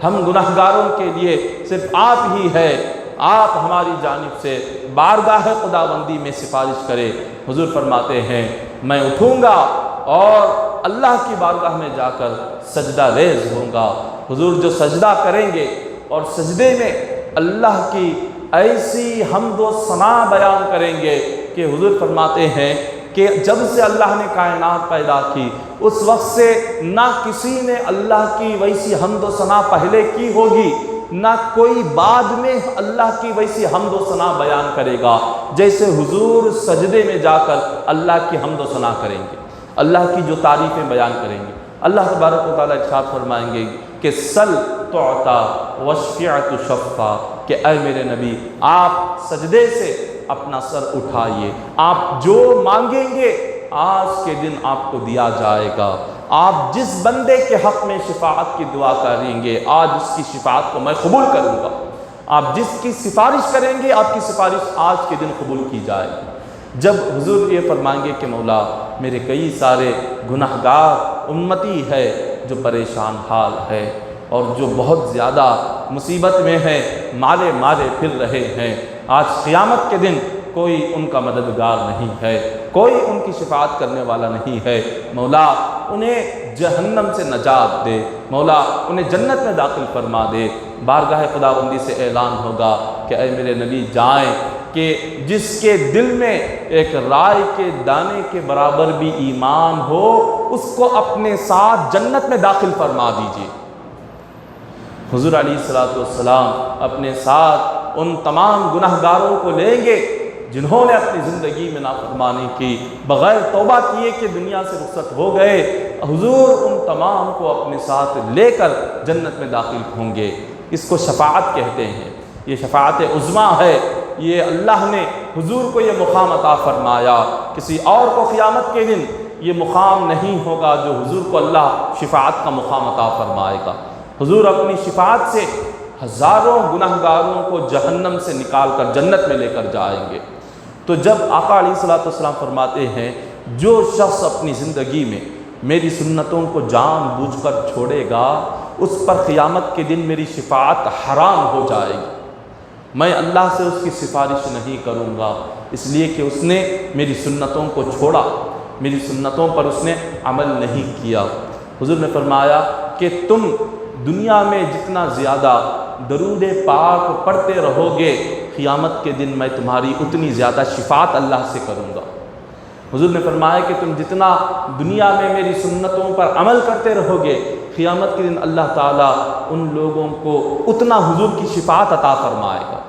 ہم گناہگاروں کے لیے صرف آپ ہی ہے، آپ ہماری جانب سے بارگاہ خداوندی میں سفارش کرے۔ حضور فرماتے ہیں میں اٹھوں گا اور اللہ کی بارگاہ میں جا کر سجدہ ریز ہوں گا۔ حضور جو سجدہ کریں گے اور سجدے میں اللہ کی ایسی حمد و ثنا بیان کریں گے کہ حضور فرماتے ہیں کہ جب سے اللہ نے کائنات پیدا کی اس وقت سے نہ کسی نے اللہ کی ویسی حمد و ثنا پہلے کی ہوگی، نہ کوئی بعد میں اللہ کی ویسی حمد و ثنا بیان کرے گا جیسے حضور سجدے میں جا کر اللہ کی حمد و ثنا کریں گے، اللہ کی جو تعریفیں بیان کریں گے۔ اللہ تبارک و تعالیٰ ارشاد فرمائیں گے کہ سل تعطا واشفع تشفع، کہ اے میرے نبی آپ سجدے سے اپنا سر اٹھائیے، آپ جو مانگیں گے آج کے دن آپ کو دیا جائے گا، آپ جس بندے کے حق میں شفاعت کی دعا کریں گے آج اس کی شفاعت کو میں قبول کروں گا، آپ جس کی سفارش کریں گے آپ کی سفارش آج کے دن قبول کی جائے گی۔ جب حضور یہ فرمائیں گے کہ مولا میرے کئی سارے گناہگار امتی ہے جو پریشان حال ہے اور جو بہت زیادہ مصیبت میں ہیں، مارے پھر رہے ہیں، آج قیامت کے دن کوئی ان کا مددگار نہیں ہے، کوئی ان کی شفاعت کرنے والا نہیں ہے، مولا انہیں جہنم سے نجات دے، مولا انہیں جنت میں داخل فرما دے۔ بارگاہ خداوندی سے اعلان ہوگا کہ اے میرے نبی جائیں کہ جس کے دل میں ایک رائے کے دانے کے برابر بھی ایمان ہو اس کو اپنے ساتھ جنت میں داخل فرما دیجیے۔ حضور علیہ السلام اپنے ساتھ ان تمام گناہگاروں کو لیں گے جنہوں نے اپنی زندگی میں نافرمانی کی، بغیر توبہ کیے کہ دنیا سے رخصت ہو گئے، حضور ان تمام کو اپنے ساتھ لے کر جنت میں داخل ہوں گے۔ اس کو شفاعت کہتے ہیں، یہ شفاعت عظمیٰ ہے، یہ اللہ نے حضور کو یہ مقام عطا فرمایا، کسی اور کو قیامت کے دن یہ مقام نہیں ہوگا جو حضور کو اللہ شفاعت کا مقام عطا فرمائے گا۔ حضور اپنی شفاعت سے ہزاروں گناہگاروں کو جہنم سے نکال کر جنت میں لے کر جائیں گے۔ تو جب آقا علیہ السلام فرماتے ہیں جو شخص اپنی زندگی میں میری سنتوں کو جان بوجھ کر چھوڑے گا اس پر قیامت کے دن میری شفاعت حرام ہو جائے گی، میں اللہ سے اس کی سفارش نہیں کروں گا، اس لیے کہ اس نے میری سنتوں کو چھوڑا، میری سنتوں پر اس نے عمل نہیں کیا۔ حضور نے فرمایا کہ تم دنیا میں جتنا زیادہ درود پاک پڑھتے رہو گے، قیامت کے دن میں تمہاری اتنی زیادہ شفاعت اللہ سے کروں گا۔ حضور نے فرمایا کہ تم جتنا دنیا میں میری سنتوں پر عمل کرتے رہو گے، قیامت کے دن اللہ تعالیٰ ان لوگوں کو اتنا حضور کی شفاعت عطا فرمائے گا۔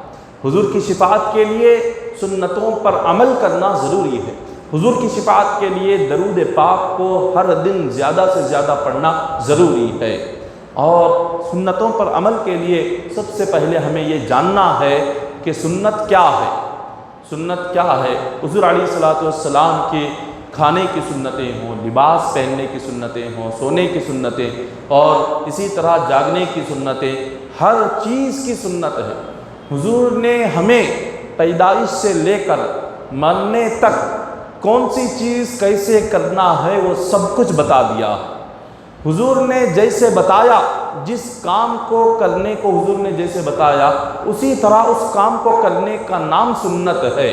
حضور کی شفاعت کے لیے سنتوں پر عمل کرنا ضروری ہے۔ حضور کی شفاعت کے لیے درود پاک کو ہر دن زیادہ سے زیادہ پڑھنا ضروری ہے۔ اور سنتوں پر عمل کے لیے سب سے پہلے ہمیں یہ جاننا ہے کہ سنت کیا ہے۔ سنت کیا ہے؟ حضور علیہ الصلوۃ والسلام کے کھانے کی سنتیں ہوں، لباس پہننے کی سنتیں ہوں، سونے کی سنتیں، اور اسی طرح جاگنے کی سنتیں، ہر چیز کی سنت ہے۔ حضور نے ہمیں پیدائش سے لے کر مرنے تک کون سی چیز کیسے کرنا ہے وہ سب کچھ بتا دیا۔ حضور نے جیسے بتایا، جس کام کو کرنے کو حضور نے جیسے بتایا، اسی طرح اس کام کو کرنے کا نام سنت ہے۔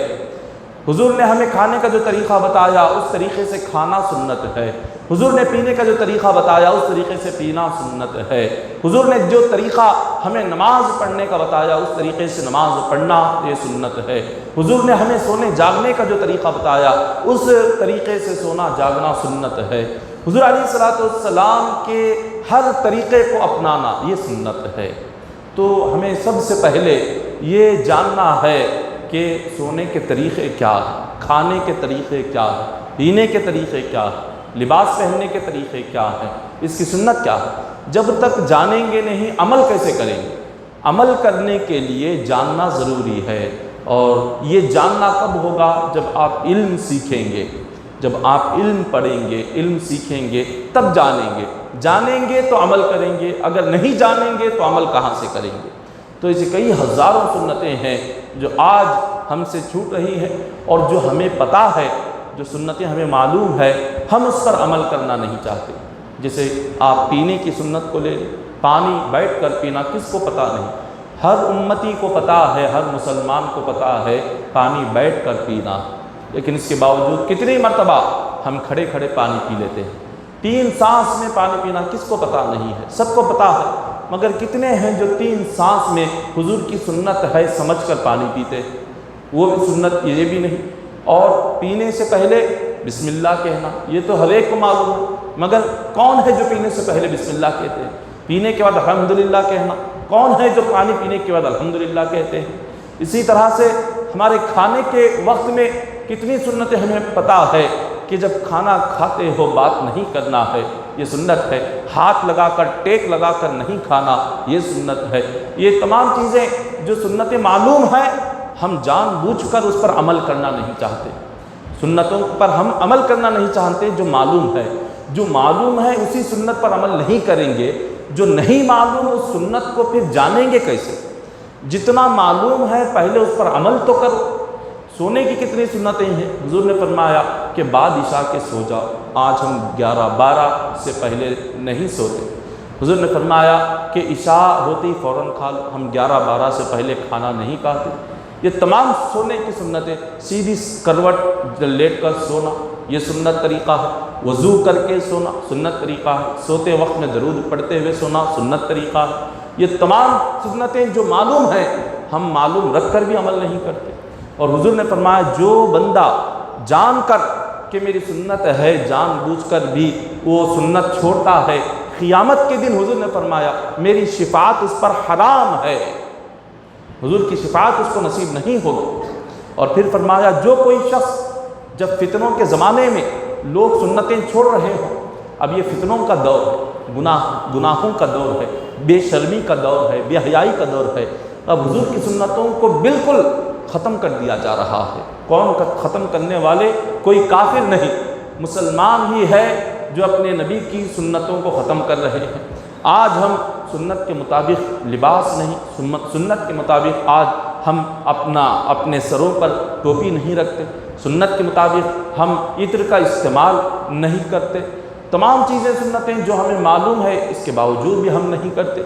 حضور نے ہمیں کھانے کا جو طریقہ بتایا، اس طریقے سے کھانا سنت ہے۔ حضور نے پینے کا جو طریقہ بتایا، اس طریقے سے پینا سنت ہے۔ حضور نے جو طریقہ ہمیں نماز پڑھنے کا بتایا، اس طریقے سے نماز پڑھنا یہ سنت ہے۔ حضور نے ہمیں سونے جاگنے کا جو طریقہ بتایا، اس طریقے سے سونا جاگنا سنت ہے۔ حضور علیہ الصلوۃ والسلام کے ہر طریقے کو اپنانا یہ سنت ہے۔ تو ہمیں سب سے پہلے یہ جاننا ہے کہ سونے کے طریقے کیا ہیں، کھانے کے طریقے کیا ہیں، پینے کے طریقے کیا ہیں، لباس پہننے کے طریقے کیا ہیں، اس کی سنت کیا ہے۔ جب تک جانیں گے نہیں، عمل کیسے کریں گے؟ عمل کرنے کے لیے جاننا ضروری ہے۔ اور یہ جاننا کب ہوگا؟ جب آپ علم سیکھیں گے، جب آپ علم پڑھیں گے، علم سیکھیں گے، تب جانیں گے۔ جانیں گے تو عمل کریں گے، اگر نہیں جانیں گے تو عمل کہاں سے کریں گے؟ تو ایسی کئی ہزاروں سنتیں ہیں جو آج ہم سے چھوٹ رہی ہیں، اور جو ہمیں پتہ ہے، جو سنتیں ہمیں معلوم ہے، ہم اس پر عمل کرنا نہیں چاہتے۔ جیسے آپ پینے کی سنت کو لے لیں، پانی بیٹھ کر پینا کس کو پتہ نہیں؟ ہر امتی کو پتہ ہے، ہر مسلمان کو پتہ ہے پانی بیٹھ کر پینا، لیکن اس کے باوجود کتنی مرتبہ ہم کھڑے کھڑے پانی پی لیتے ہیں۔ 3 سانس میں پانی پینا کس کو پتہ نہیں ہے؟ سب کو پتہ ہے، مگر کتنے ہیں جو 3 سانس میں حضور کی سنت ہے سمجھ کر پانی پیتے؟ وہ بھی سنت یہ بھی نہیں۔ اور پینے سے پہلے بسم اللہ کہنا، یہ تو ہر ایک کو معلوم ہے، مگر کون ہے جو پینے سے پہلے بسم اللہ کہتے ہیں؟ پینے کے بعد الحمدللہ کہنا، کون ہے جو پانی پینے کے بعد الحمدللہ کہتے ہیں؟ اسی طرح سے ہمارے کھانے کے وقت میں کتنی سنتیں ہمیں پتہ ہے کہ جب کھانا کھاتے ہو بات نہیں کرنا ہے، یہ سنت ہے۔ ہاتھ لگا کر، ٹیک لگا کر نہیں کھانا، یہ سنت ہے۔ یہ تمام چیزیں جو سنتیں معلوم ہیں، ہم جان بوجھ کر اس پر عمل کرنا نہیں چاہتے۔ سنتوں پر ہم عمل کرنا نہیں چاہتے جو معلوم ہے۔ جو معلوم ہے اسی سنت پر عمل نہیں کریں گے، جو نہیں معلوم اس سنت کو پھر جانیں گے کیسے؟ جتنا معلوم ہے پہلے اس پر عمل تو کرو۔ سونے کی کتنی سنتیں ہیں؟ حضور نے فرمایا کہ بعد عشاء کے سو جاؤ۔ آج ہم 11-12 سے پہلے نہیں سوتے۔ حضور نے فرمایا کہ عشاء ہوتی فوراً کھا لو، ہم 11-12 سے پہلے کھانا نہیں کھاتے۔ یہ تمام سونے کی سنتیں، سیدھی کروٹ لیٹ کر سونا یہ سنت طریقہ ہے، وضو کر کے سونا سنت طریقہ ہے، سوتے وقت میں درود پڑھتے ہوئے سونا سنت طریقہ ہے۔ یہ تمام سنتیں جو معلوم ہیں، ہم معلوم رکھ کر بھی عمل نہیں کرتے۔ اور حضور نے فرمایا جو بندہ جان کر کہ میری سنت ہے، جان بوجھ کر بھی وہ سنت چھوڑتا ہے، قیامت کے دن حضور نے فرمایا میری شفاعت اس پر حرام ہے، حضور کی شفاعت اس کو نصیب نہیں ہوگی۔ اور پھر فرمایا جو کوئی شخص جب فتنوں کے زمانے میں لوگ سنتیں چھوڑ رہے ہوں، اب یہ فتنوں کا دور ہے، گناہوں کا دور ہے، بے شرمی کا دور ہے، بے حیائی کا دور ہے، اب حضور کی سنتوں کو بالکل ختم کر دیا جا رہا ہے۔ کون ختم کرنے والے؟ کوئی کافر نہیں، مسلمان ہی ہے جو اپنے نبی کی سنتوں کو ختم کر رہے ہیں۔ آج ہم سنت کے مطابق لباس نہیں، سنت کے مطابق آج ہم اپنے سروں پر ٹوپی نہیں رکھتے، سنت کے مطابق ہم عطر کا استعمال نہیں کرتے۔ تمام چیزیں سنتیں جو ہمیں معلوم ہے، اس کے باوجود بھی ہم نہیں کرتے۔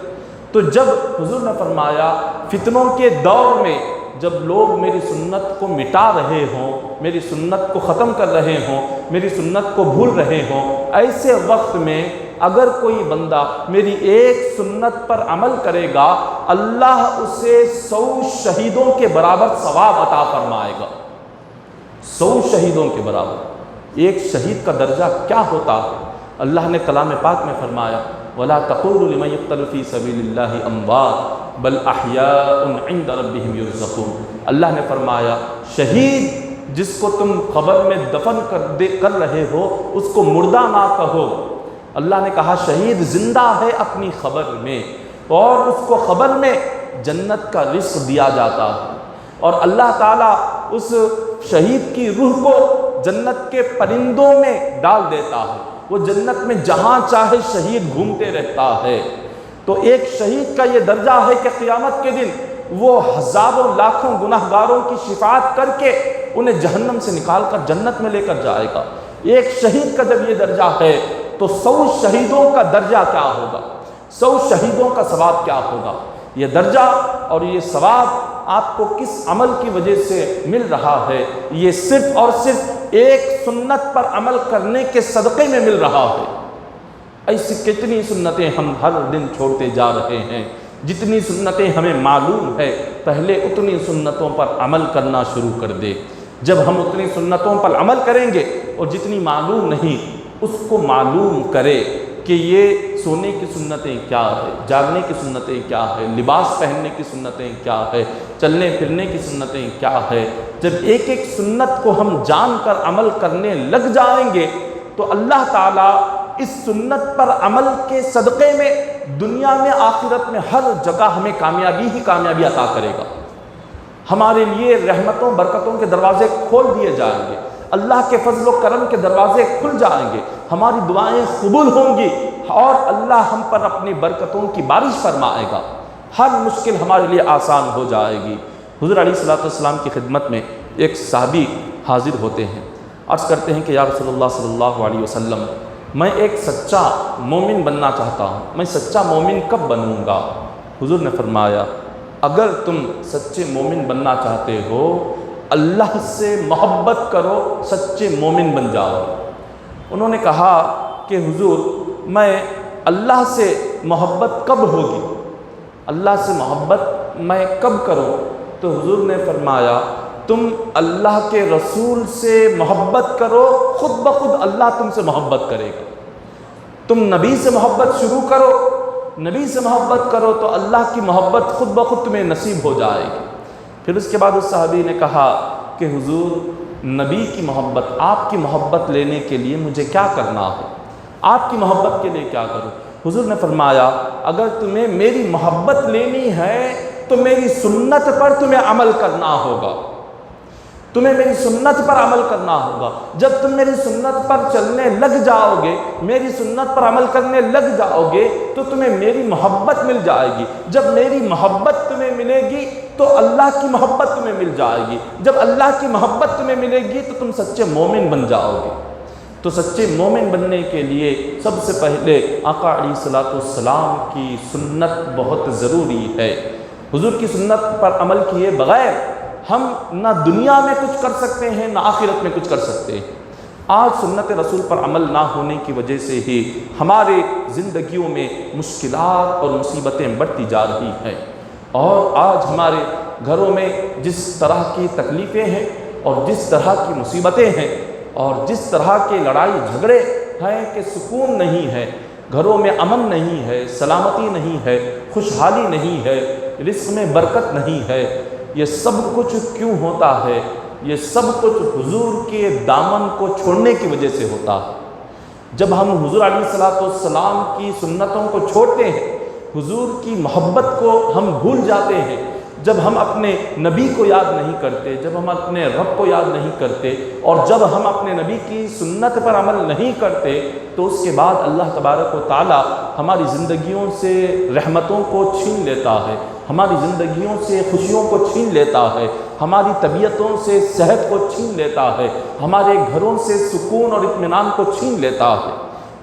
تو جب حضور نے فرمایا فتنوں کے دور میں جب لوگ میری سنت کو مٹا رہے ہوں، میری سنت کو ختم کر رہے ہوں، میری سنت کو بھول رہے ہوں، ایسے وقت میں اگر کوئی بندہ میری ایک سنت پر عمل کرے گا، اللہ اسے 100 شہیدوں کے برابر ثواب عطا فرمائے گا۔ 100 شہیدوں کے برابر۔ ایک شہید کا درجہ کیا ہوتا ہے؟ اللہ نے کلام پاک میں فرمایا وَلَا تَقُولُوا لِمَن يُقْتَلُ فِي سَبِيلِ اللَّهِ أَمْوَاتٌ بَلْ أَحْيَاءٌ عِندَ رَبِّهِمْ يُرْزَقُونَ۔ اللہ نے فرمایا شہید جس کو تم قبر میں دفن کر رہے ہو اس کو مردہ نہ کہو۔ اللہ نے کہا شہید زندہ ہے اپنی خبر میں، اور اس کو خبر میں جنت کا رزق دیا جاتا ہے، اور اللہ تعالیٰ اس شہید کی روح کو جنت کے پرندوں میں ڈال دیتا ہے، وہ جنت میں جہاں چاہے شہید گھومتے رہتا ہے۔ تو ایک شہید کا یہ درجہ ہے کہ قیامت کے دن وہ ہزاروں لاکھوں گناہگاروں کی شفاعت کر کے انہیں جہنم سے نکال کر جنت میں لے کر جائے گا۔ ایک شہید کا جب یہ درجہ ہے تو 100 شہیدوں کا درجہ کیا ہوگا، 100 شہیدوں کا ثواب کیا ہوگا؟ یہ درجہ اور یہ ثواب آپ کو کس عمل کی وجہ سے مل رہا ہے؟ یہ صرف اور صرف ایک سنت پر عمل کرنے کے صدقے میں مل رہا ہے۔ ایسی کتنی سنتیں ہم ہر دن چھوڑتے جا رہے ہیں۔ جتنی سنتیں ہمیں معلوم ہے پہلے اتنی سنتوں پر عمل کرنا شروع کر دے۔ جب ہم اتنی سنتوں پر عمل کریں گے اور جتنی معلوم نہیں اس کو معلوم کرے کہ یہ سونے کی سنتیں کیا ہے، جاگنے کی سنتیں کیا ہے، لباس پہننے کی سنتیں کیا ہے، چلنے پھرنے کی سنتیں کیا ہے۔ جب ایک ایک سنت کو ہم جان کر عمل کرنے لگ جائیں گے تو اللہ تعالیٰ اس سنت پر عمل کے صدقے میں دنیا میں آخرت میں ہر جگہ ہمیں کامیابی ہی کامیابی عطا کرے گا۔ ہمارے لیے رحمتوں برکتوں کے دروازے کھول دیے جائیں گے، اللہ کے فضل و کرم کے دروازے کھل جائیں گے، ہماری دعائیں قبول ہوں گی، اور اللہ ہم پر اپنی برکتوں کی بارش فرمائے گا، ہر مشکل ہمارے لیے آسان ہو جائے گی۔ حضور علیہ السلام کی خدمت میں ایک صحابی حاضر ہوتے ہیں، عرض کرتے ہیں کہ یا رسول اللہ صلی اللہ علیہ وسلم، میں ایک سچا مومن بننا چاہتا ہوں، میں سچا مومن کب بنوں گا؟ حضور نے فرمایا اگر تم سچے مومن بننا چاہتے ہو اللہ سے محبت کرو، سچے مومن بن جاؤ۔ انہوں نے کہا کہ حضور میں اللہ سے محبت کب ہوگی، اللہ سے محبت میں کب کروں؟ تو حضور نے فرمایا تم اللہ کے رسول سے محبت کرو، خود بخود اللہ تم سے محبت کرے گا۔ تم نبی سے محبت شروع کرو، نبی سے محبت کرو تو اللہ کی محبت خود بخود تمہیں نصیب ہو جائے گی۔ پھر اس کے بعد اس صحابی نے کہا کہ حضور نبی کی محبت، آپ کی محبت لینے کے لیے مجھے کیا کرنا ہے، آپ کی محبت کے لیے کیا کروں؟ حضور نے فرمایا اگر تمہیں میری محبت لینی ہے تو میری سنت پر تمہیں عمل کرنا ہوگا، تمہیں میری سنت پر عمل کرنا ہوگا۔ جب تم میری سنت پر چلنے لگ جاؤ گے، میری سنت پر عمل کرنے لگ جاؤ گے تو تمہیں میری محبت مل جائے گی۔ جب میری محبت تمہیں ملے گی تو اللہ کی محبت تمہیں مل جائے گی۔ جب اللہ کی محبت تمہیں ملے گی تو تم سچے مومن بن جاؤ گے۔ تو سچے مومن بننے کے لیے سب سے پہلے آقا علیہ السلام کی سنت بہت ضروری ہے۔ حضور کی سنت پر عمل کیے بغیر ہم نہ دنیا میں کچھ کر سکتے ہیں نہ آخرت میں کچھ کر سکتے ہیں۔ آج سنت رسول پر عمل نہ ہونے کی وجہ سے ہی ہمارے زندگیوں میں مشکلات اور مصیبتیں بڑھتی جا رہی ہیں، اور آج ہمارے گھروں میں جس طرح کی تکلیفیں ہیں اور جس طرح کی مصیبتیں ہیں اور جس طرح کے لڑائی جھگڑے ہیں کہ سکون نہیں ہے، گھروں میں امن نہیں ہے، سلامتی نہیں ہے، خوشحالی نہیں ہے، رزق میں برکت نہیں ہے، یہ سب کچھ کیوں ہوتا ہے؟ یہ سب کچھ حضور کے دامن کو چھوڑنے کی وجہ سے ہوتا ہے۔ جب ہم حضور علیہ السلام کی سنتوں کو چھوڑتے ہیں، حضور کی محبت کو ہم بھول جاتے ہیں، جب ہم اپنے نبی کو یاد نہیں کرتے، جب ہم اپنے رب کو یاد نہیں کرتے، اور جب ہم اپنے نبی کی سنت پر عمل نہیں کرتے، تو اس کے بعد اللہ تبارک و تعالی ہماری زندگیوں سے رحمتوں کو چھین لیتا ہے، ہماری زندگیوں سے خوشیوں کو چھین لیتا ہے، ہماری طبیعتوں سے صحت کو چھین لیتا ہے، ہمارے گھروں سے سکون اور اطمینان کو چھین لیتا ہے۔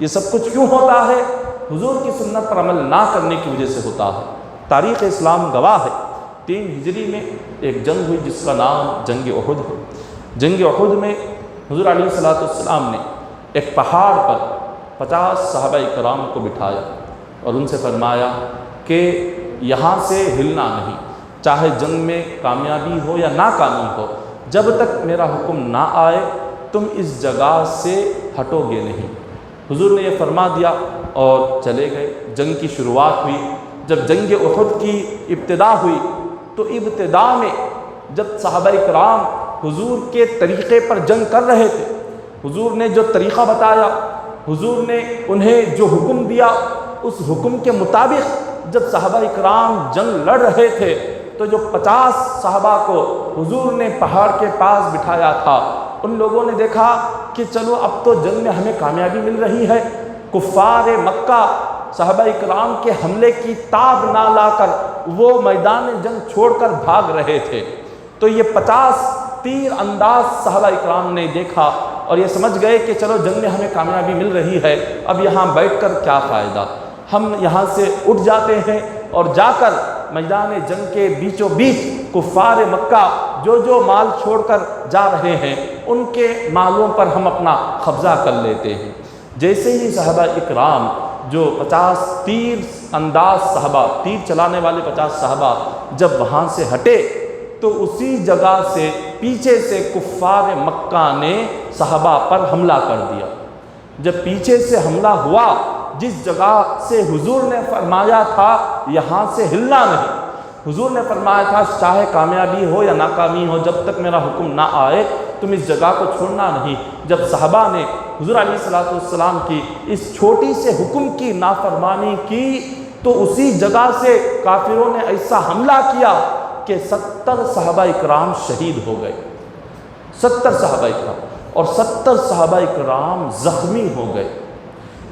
یہ سب کچھ کیوں ہوتا ہے؟ حضور کی سنت پر عمل نہ کرنے کی وجہ سے ہوتا ہے۔ تاریخ اسلام گواہ ہے، 3 ہجری میں ایک جنگ ہوئی جس کا نام جنگ احد ہے۔ جنگ احد میں حضور علیہ الصلوۃ والسلام نے ایک پہاڑ پر 50 صحابہ کرام کو بٹھایا اور ان سے فرمایا کہ یہاں سے ہلنا نہیں، چاہے جنگ میں کامیابی ہو یا ناکامی ہو، جب تک میرا حکم نہ آئے تم اس جگہ سے ہٹو گے نہیں۔ حضور نے یہ فرما دیا اور چلے گئے۔ جنگ کی شروعات ہوئی۔ جب جنگ احد کی ابتدا ہوئی تو ابتدا میں جب صحابہ کرام حضور کے طریقے پر جنگ کر رہے تھے، حضور نے جو طریقہ بتایا، حضور نے انہیں جو حکم دیا، اس حکم کے مطابق جب صحابہ کرام جنگ لڑ رہے تھے تو جو 50 صحابہ کو حضور نے پہاڑ کے پاس بٹھایا تھا، ان لوگوں نے دیکھا کہ چلو اب تو جنگ میں ہمیں کامیابی مل رہی ہے۔ کفار مکہ صحابہ کرام کے حملے کی تاب نہ لا کر وہ میدان جنگ چھوڑ کر بھاگ رہے تھے۔ تو یہ 50 تیر انداز صحابہ کرام نے دیکھا اور یہ سمجھ گئے کہ چلو جنگ میں ہمیں کامیابی مل رہی ہے، اب یہاں بیٹھ کر کیا فائدہ، ہم یہاں سے اٹھ جاتے ہیں اور جا کر میدان جنگ کے بیچوں بیچ کفار مکہ جو مال چھوڑ کر جا رہے ہیں ان کے مالوں پر ہم اپنا قبضہ کر لیتے ہیں۔ جیسے ہی صحابہ اکرام جو 50 تیر انداز صحابہ، تیر چلانے والے 50 صحابہ جب وہاں سے ہٹے تو اسی جگہ سے پیچھے سے کفار مکہ نے صحابہ پر حملہ کر دیا۔ جب پیچھے سے حملہ ہوا، جس جگہ سے حضور نے فرمایا تھا یہاں سے ہلنا نہیں، حضور نے فرمایا تھا چاہے کامیابی ہو یا ناکامی ہو، جب تک میرا حکم نہ آئے تم اس جگہ کو چھوڑنا نہیں۔ جب صحابہ نے حضور علیہ الصلوۃ والسلام کی اس چھوٹی سے حکم کی نافرمانی کی تو اسی جگہ سے کافروں نے ایسا حملہ کیا کہ 70 صحابہ کرام شہید ہو گئے، 70 صحابہ کرام، اور 70 صحابہ کرام زخمی ہو گئے،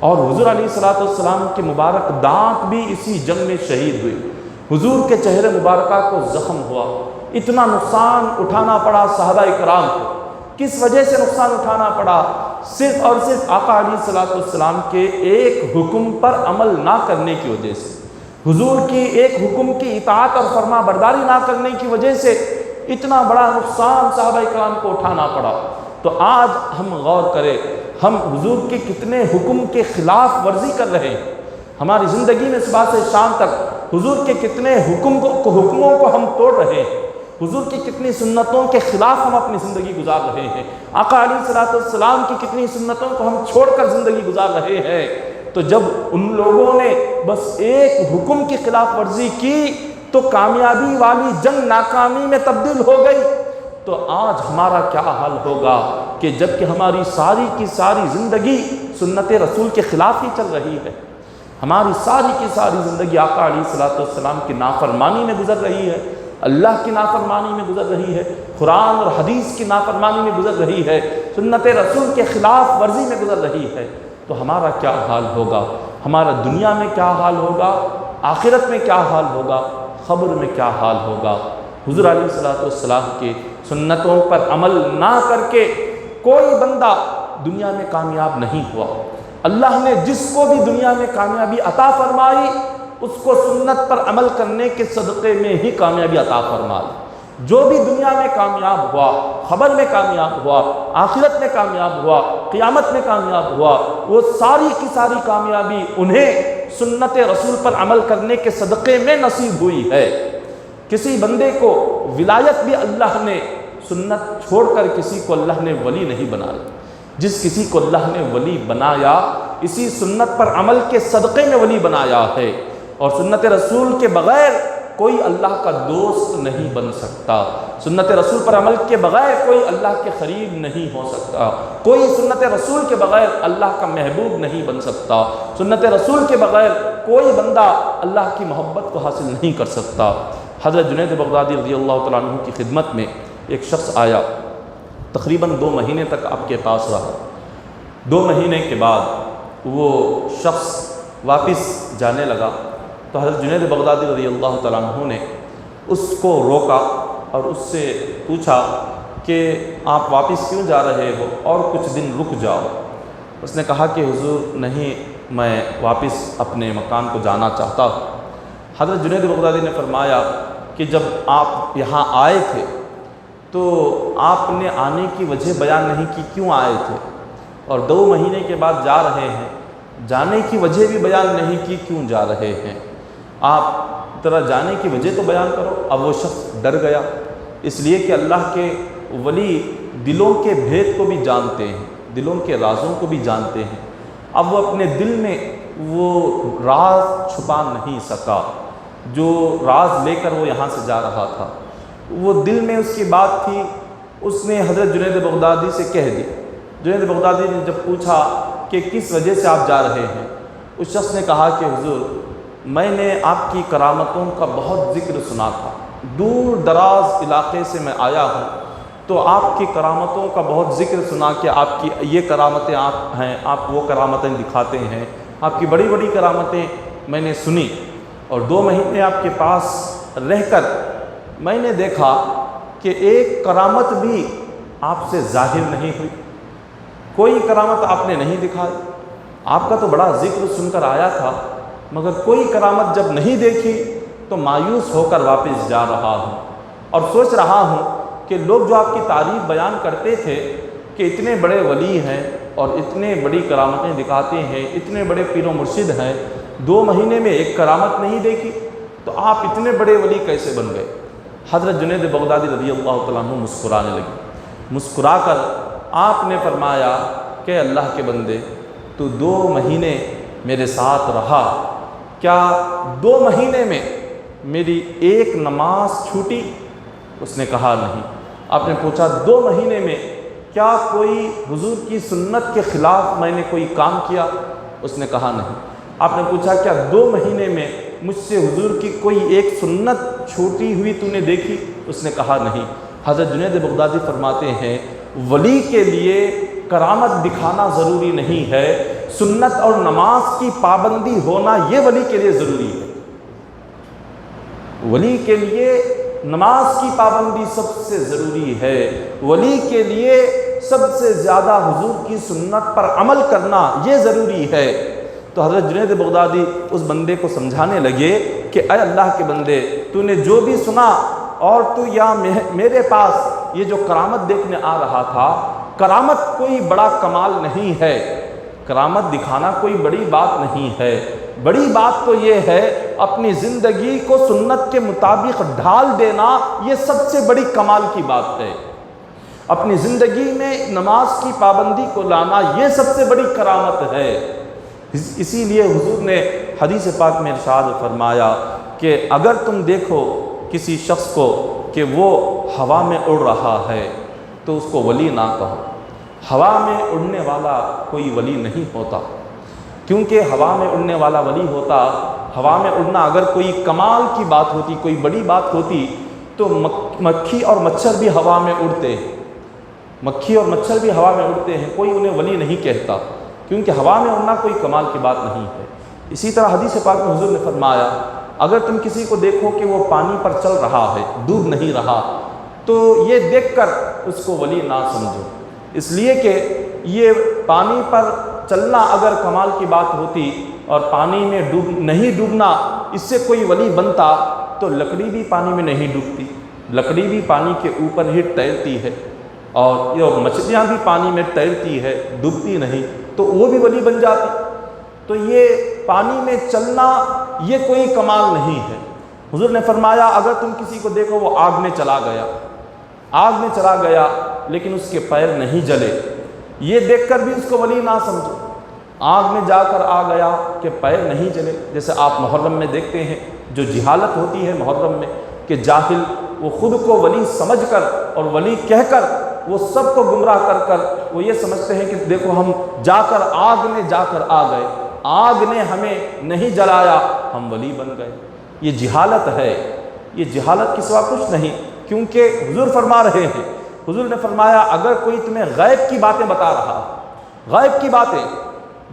اور حضور علیہ الصلوۃ والسلام کے مبارک دانت بھی اسی جنگ میں شہید ہوئے۔ حضور کے چہرے مبارکہ کو زخم ہوا، اتنا نقصان اٹھانا پڑا صحابہ کرام کو۔ کس وجہ سے نقصان اٹھانا پڑا؟ صرف اور صرف آقا علیہ الصلوۃ والسلام کے ایک حکم پر عمل نہ کرنے کی وجہ سے، حضور کی ایک حکم کی اطاعت اور فرما برداری نہ کرنے کی وجہ سے اتنا بڑا نقصان صحابہ کرام کو اٹھانا پڑا۔ تو آج ہم غور کریں، ہم حضور کے کتنے حکم کے خلاف ورزی کر رہے ہیں۔ ہماری زندگی میں صبح سے شام تک حضور کے کتنے حکموں کو ہم توڑ رہے ہیں، حضور کی کتنی سنتوں کے خلاف ہم اپنی زندگی گزار رہے ہیں، آقا علیہ الصلوۃ والسلام کی کتنی سنتوں کو ہم چھوڑ کر زندگی گزار رہے ہیں۔ تو جب ان لوگوں نے بس ایک حکم کی خلاف ورزی کی تو کامیابی والی جنگ ناکامی میں تبدیل ہو گئی، تو آج ہمارا کیا حال ہوگا کہ جب کہ ہماری ساری کی ساری زندگی سنت رسول کے خلاف ہی چل رہی ہے، ہماری ساری کی ساری زندگی آقا علیہ الصلوۃ والسلام کی نافرمانی میں گزر رہی ہے، اللہ کی نافرمانی میں گزر رہی ہے، قرآن اور حدیث کی نافرمانی میں گزر رہی ہے، سنت رسول کے خلاف ورزی میں گزر رہی ہے، تو ہمارا کیا حال ہوگا؟ ہمارا دنیا میں کیا حال ہوگا؟ آخرت میں کیا حال ہوگا؟ قبر میں کیا حال ہوگا؟ حضور علیہ الصلوۃ والسلام کی سنتوں پر عمل نہ کر کے کوئی بندہ دنیا میں کامیاب نہیں ہوا۔ اللہ نے جس کو بھی دنیا میں کامیابی عطا فرمائی اس کو سنت پر عمل کرنے کے صدقے میں ہی کامیابی عطا فرمائی۔ جو بھی دنیا میں کامیاب ہوا، خبر میں کامیاب ہوا، آخرت میں کامیاب ہوا، قیامت میں کامیاب ہوا، وہ ساری کی ساری کامیابی انہیں سنت رسول پر عمل کرنے کے صدقے میں نصیب ہوئی ہے۔ کسی بندے کو ولایت بھی اللہ نے سنت چھوڑ کر کسی کو اللہ نے ولی نہیں بنایا، جس کسی کو اللہ نے ولی بنایا اسی سنت پر عمل کے صدقے میں ولی بنایا ہے، اور سنت رسول کے بغیر کوئی اللہ کا دوست نہیں بن سکتا، سنت رسول پر عمل کے بغیر کوئی اللہ کے قریب نہیں ہو سکتا، کوئی سنت رسول کے بغیر اللہ کا محبوب نہیں بن سکتا، سنت رسول کے بغیر کوئی بندہ اللہ کی محبت کو حاصل نہیں کر سکتا۔ حضرت جنید بغدادی رضی اللہ تعالیٰ عنہ کی خدمت میں ایک شخص آیا، تقریباً 2 مہینے تک آپ کے پاس رہا۔ 2 مہینے کے بعد وہ شخص واپس جانے لگا تو حضرت جنید بغدادی رضی اللہ تعالیٰ عنہ نے اس کو روکا اور اس سے پوچھا کہ آپ واپس کیوں جا رہے ہو اور کچھ دن رک جاؤ۔ اس نے کہا کہ حضور نہیں، میں واپس اپنے مکان کو جانا چاہتا ہوں۔ حضرت جنید بغدادی نے فرمایا کہ جب آپ یہاں آئے تھے تو آپ نے آنے کی وجہ بیان نہیں کی، کیوں آئے تھے، اور 2 مہینے کے بعد جا رہے ہیں، جانے کی وجہ بھی بیان نہیں کی، کیوں جا رہے ہیں، آپ ذرا جانے کی وجہ تو بیان کرو۔ اب وہ شخص ڈر گیا، اس لیے کہ اللہ کے ولی دلوں کے بھید کو بھی جانتے ہیں، دلوں کے رازوں کو بھی جانتے ہیں۔ اب وہ اپنے دل میں وہ راز چھپا نہیں سکا، جو راز لے کر وہ یہاں سے جا رہا تھا، وہ دل میں اس کی بات تھی، اس نے حضرت جنید بغدادی سے کہہ دی۔ جنید بغدادی نے جب پوچھا کہ کس وجہ سے آپ جا رہے ہیں، اس شخص نے کہا کہ حضور میں نے آپ کی کرامتوں کا بہت ذکر سنا تھا، دور دراز علاقے سے میں آیا ہوں، تو آپ کی کرامتوں کا بہت ذکر سنا کہ آپ کی یہ کرامتیں آپ ہیں، آپ وہ کرامتیں دکھاتے ہیں، آپ کی بڑی بڑی کرامتیں میں نے سنی، اور 2 مہینے آپ کے پاس رہ کر میں نے دیکھا کہ ایک کرامت بھی آپ سے ظاہر نہیں ہوئی، کوئی کرامت آپ نے نہیں دکھائی، آپ کا تو بڑا ذکر سن کر آیا تھا، مگر کوئی کرامت جب نہیں دیکھی تو مایوس ہو کر واپس جا رہا ہوں، اور سوچ رہا ہوں کہ لوگ جو آپ کی تعریف بیان کرتے تھے کہ اتنے بڑے ولی ہیں اور اتنے بڑی کرامتیں دکھاتے ہیں، اتنے بڑے پیر و مرشد ہیں، 2 مہینے میں ایک کرامت نہیں دیکھی، تو آپ اتنے بڑے ولی کیسے بن گئے؟ حضرت جنید بغدادی رضی اللہ تعالیٰ عنہ مسکرانے لگے، مسکرا کر آپ نے فرمایا کہ اللہ کے بندے، تو 2 مہینے میرے ساتھ رہا، کیا 2 مہینے میں میری ایک نماز چھوٹی؟ اس نے کہا نہیں۔ آپ نے پوچھا 2 مہینے میں کیا کوئی حضور کی سنت کے خلاف میں نے کوئی کام کیا؟ اس نے کہا نہیں۔ آپ نے پوچھا کیا 2 مہینے میں مجھ سے حضور کی کوئی ایک سنت چھوٹی ہوئی تو نے دیکھی؟ اس نے کہا نہیں۔ حضرت جنید بغدادی فرماتے ہیں ولی کے لیے کرامت دکھانا ضروری نہیں ہے، سنت اور نماز کی پابندی ہونا یہ ولی کے لیے ضروری ہے۔ ولی کے لیے نماز کی پابندی سب سے ضروری ہے، ولی کے لیے سب سے زیادہ حضور کی سنت پر عمل کرنا یہ ضروری ہے۔ تو حضرت جنید بغدادی اس بندے کو سمجھانے لگے کہ اے اللہ کے بندے، تو نے جو بھی سنا اور تو یہاں میرے پاس یہ جو کرامت دیکھنے آ رہا تھا، کرامت کوئی بڑا کمال نہیں ہے، کرامت دکھانا کوئی بڑی بات نہیں ہے، بڑی بات تو یہ ہے اپنی زندگی کو سنت کے مطابق ڈھال دینا، یہ سب سے بڑی کمال کی بات ہے۔ اپنی زندگی میں نماز کی پابندی کو لانا یہ سب سے بڑی کرامت ہے۔ اسی لیے حضور نے حدیث پاک میں ارشاد فرمایا کہ اگر تم دیکھو کسی شخص کو کہ وہ ہوا میں اڑ رہا ہے تو اس کو ولی نہ کہو، ہوا میں اڑنے والا کوئی ولی نہیں ہوتا، کیونکہ ہوا میں اڑنے والا ولی ہوتا، ہوا میں اڑنا اگر کوئی کمال کی بات ہوتی، کوئی بڑی بات ہوتی تو مکھی اور مچھر بھی ہوا میں اڑتے ہیں، مکھی اور مچھر بھی ہوا میں اڑتے ہیں، کوئی انہیں ولی نہیں کہتا، کیونکہ ہوا میں اڑنا کوئی کمال کی بات نہیں ہے۔ اسی طرح حدیث پاک میں حضور نے فرمایا اگر تم کسی کو دیکھو کہ وہ پانی پر چل رہا ہے، ڈوب نہیں رہا، تو یہ دیکھ کر اس کو ولی نہ سمجھو، اس لیے کہ یہ پانی پر چلنا اگر کمال کی بات ہوتی اور پانی میں نہیں ڈوبنا اس سے کوئی ولی بنتا تو لکڑی بھی پانی میں نہیں ڈوبتی، لکڑی بھی پانی کے اوپر ہی تیرتی ہے، اور یہ مچھلیاں بھی پانی میں تیرتی ہے، ڈوبتی نہیں، تو وہ بھی ولی بن جاتی۔ تو یہ پانی میں چلنا یہ کوئی کمال نہیں ہے۔ حضور نے فرمایا اگر تم کسی کو دیکھو وہ آگ میں چلا گیا، آگ میں چلا گیا لیکن اس کے پیر نہیں جلے، یہ دیکھ کر بھی اس کو ولی نہ سمجھو۔ آگ میں جا کر آ گیا کہ پیر نہیں جلے، جیسے آپ محرم میں دیکھتے ہیں جو جہالت ہوتی ہے محرم میں کہ جاہل وہ خود کو ولی سمجھ کر اور ولی کہہ کر وہ سب کو گمراہ کر کر وہ یہ سمجھتے ہیں کہ دیکھو ہم جا کر آگ میں جا کر آ گئے، آگ نے ہمیں نہیں جلایا، ہم ولی بن گئے۔ یہ جہالت ہے، یہ جہالت کے سوا کچھ نہیں، کیونکہ حضور فرما رہے ہیں، حضور نے فرمایا اگر کوئی تمہیں غیب کی باتیں بتا رہا، غیب کی باتیں،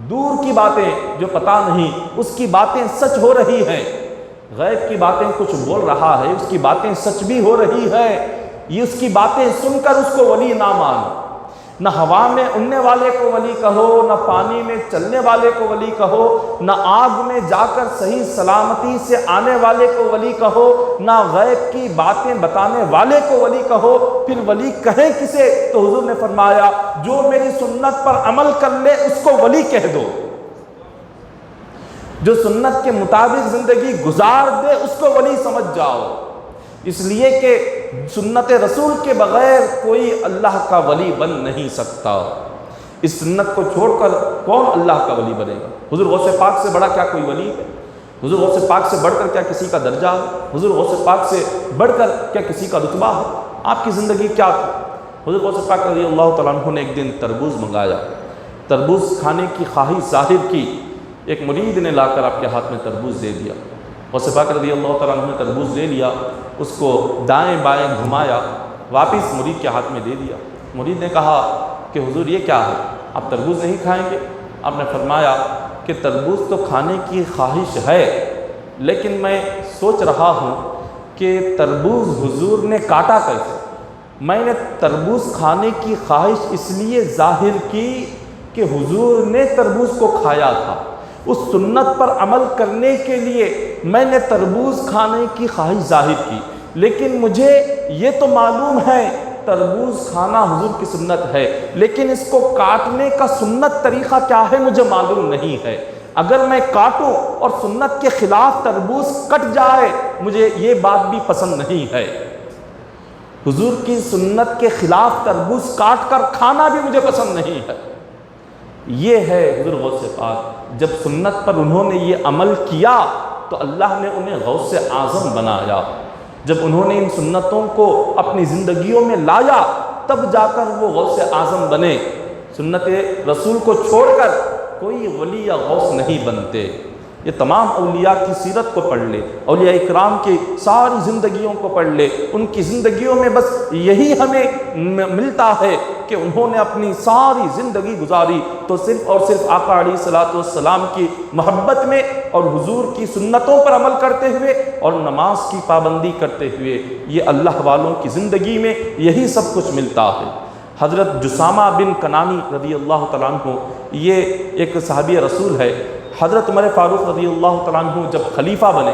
دور کی باتیں جو پتہ نہیں، اس کی باتیں سچ ہو رہی ہیں، غیب کی باتیں کچھ بول رہا ہے، اس کی باتیں سچ بھی ہو رہی ہے، یہ اس کی باتیں سن کر اس کو ولی نہ مانو، نہ ہوا میں اڑنے والے کو ولی کہو، نہ پانی میں چلنے والے کو ولی کہو، نہ آگ میں جا کر صحیح سلامتی سے آنے والے کو ولی کہو، نہ غیب کی باتیں بتانے والے کو ولی کہو، پھر ولی کہیں کسے؟ تو حضور نے فرمایا جو میری سنت پر عمل کر لے اس کو ولی کہہ دو، جو سنت کے مطابق زندگی گزار دے اس کو ولی سمجھ جاؤ، اس لیے کہ سنت رسول کے بغیر کوئی اللہ کا ولی بن نہیں سکتا۔ اس سنت کو چھوڑ کر کون اللہ کا ولی بنے گا؟ حضور غوث پاک سے بڑا کیا کوئی ولی ہے؟ حضور غوث پاک سے بڑھ کر کیا کسی کا درجہ ہے؟ حضور غوث پاک سے بڑھ کر کیا کسی کا رتبہ ہے؟ آپ کی زندگی کیا تھی؟ حضور غوث پاک رضی اللہ تعالیٰ عنہ نے ایک دن تربوز منگایا، تربوز کھانے کی خواہش ظاہر کی، ایک مرید نے لا کر آپ کے ہاتھ میں تربوز دے دیا۔ غوث پاک رضی اللہ تعالیٰ عنہ نے تربوز لے لیا، اس کو دائیں بائیں گھمایا، واپس مرید کے ہاتھ میں دے دیا۔ مرید نے کہا کہ حضور یہ کیا ہے، آپ تربوز نہیں کھائیں گے؟ آپ نے فرمایا کہ تربوز تو کھانے کی خواہش ہے، لیکن میں سوچ رہا ہوں کہ تربوز حضور نے کاٹا کیسے؟ میں نے تربوز کھانے کی خواہش اس لیے ظاہر کی کہ حضور نے تربوز کو کھایا تھا، اس سنت پر عمل کرنے کے لیے میں نے تربوز کھانے کی خواہش ظاہر کی، لیکن مجھے یہ تو معلوم ہے تربوز کھانا حضور کی سنت ہے، لیکن اس کو کاٹنے کا سنت طریقہ کیا ہے مجھے معلوم نہیں ہے۔ اگر میں کاٹوں اور سنت کے خلاف تربوز کٹ جائے مجھے یہ بات بھی پسند نہیں ہے۔ حضور کی سنت کے خلاف تربوز کاٹ کر کھانا بھی مجھے پسند نہیں ہے۔ یہ ہے حضور غوث پاک، جب سنت پر انہوں نے یہ عمل کیا تو اللہ نے انہیں غوث اعظم بنایا۔ جب انہوں نے ان سنتوں کو اپنی زندگیوں میں لایا تب جا کر وہ غوث اعظم بنے۔ سنت رسول کو چھوڑ کر کوئی ولی یا غوث نہیں بنتے۔ یہ تمام اولیاء کی سیرت کو پڑھ لے، اولیاء اکرام کی ساری زندگیوں کو پڑھ لے، ان کی زندگیوں میں بس یہی ہمیں ملتا ہے کہ انہوں نے اپنی ساری زندگی گزاری تو صرف اور صرف آقا علیہ الصلوۃ والسلام کی محبت میں اور حضور کی سنتوں پر عمل کرتے ہوئے اور نماز کی پابندی کرتے ہوئے۔ یہ اللہ والوں کی زندگی میں یہی سب کچھ ملتا ہے۔ حضرت جسامہ بن کنانی رضی اللہ تعالیٰ عنہ یہ ایک صحابی رسول ہے۔ حضرت عمر فاروق رضی اللہ تعالیٰ عنہ جب خلیفہ بنے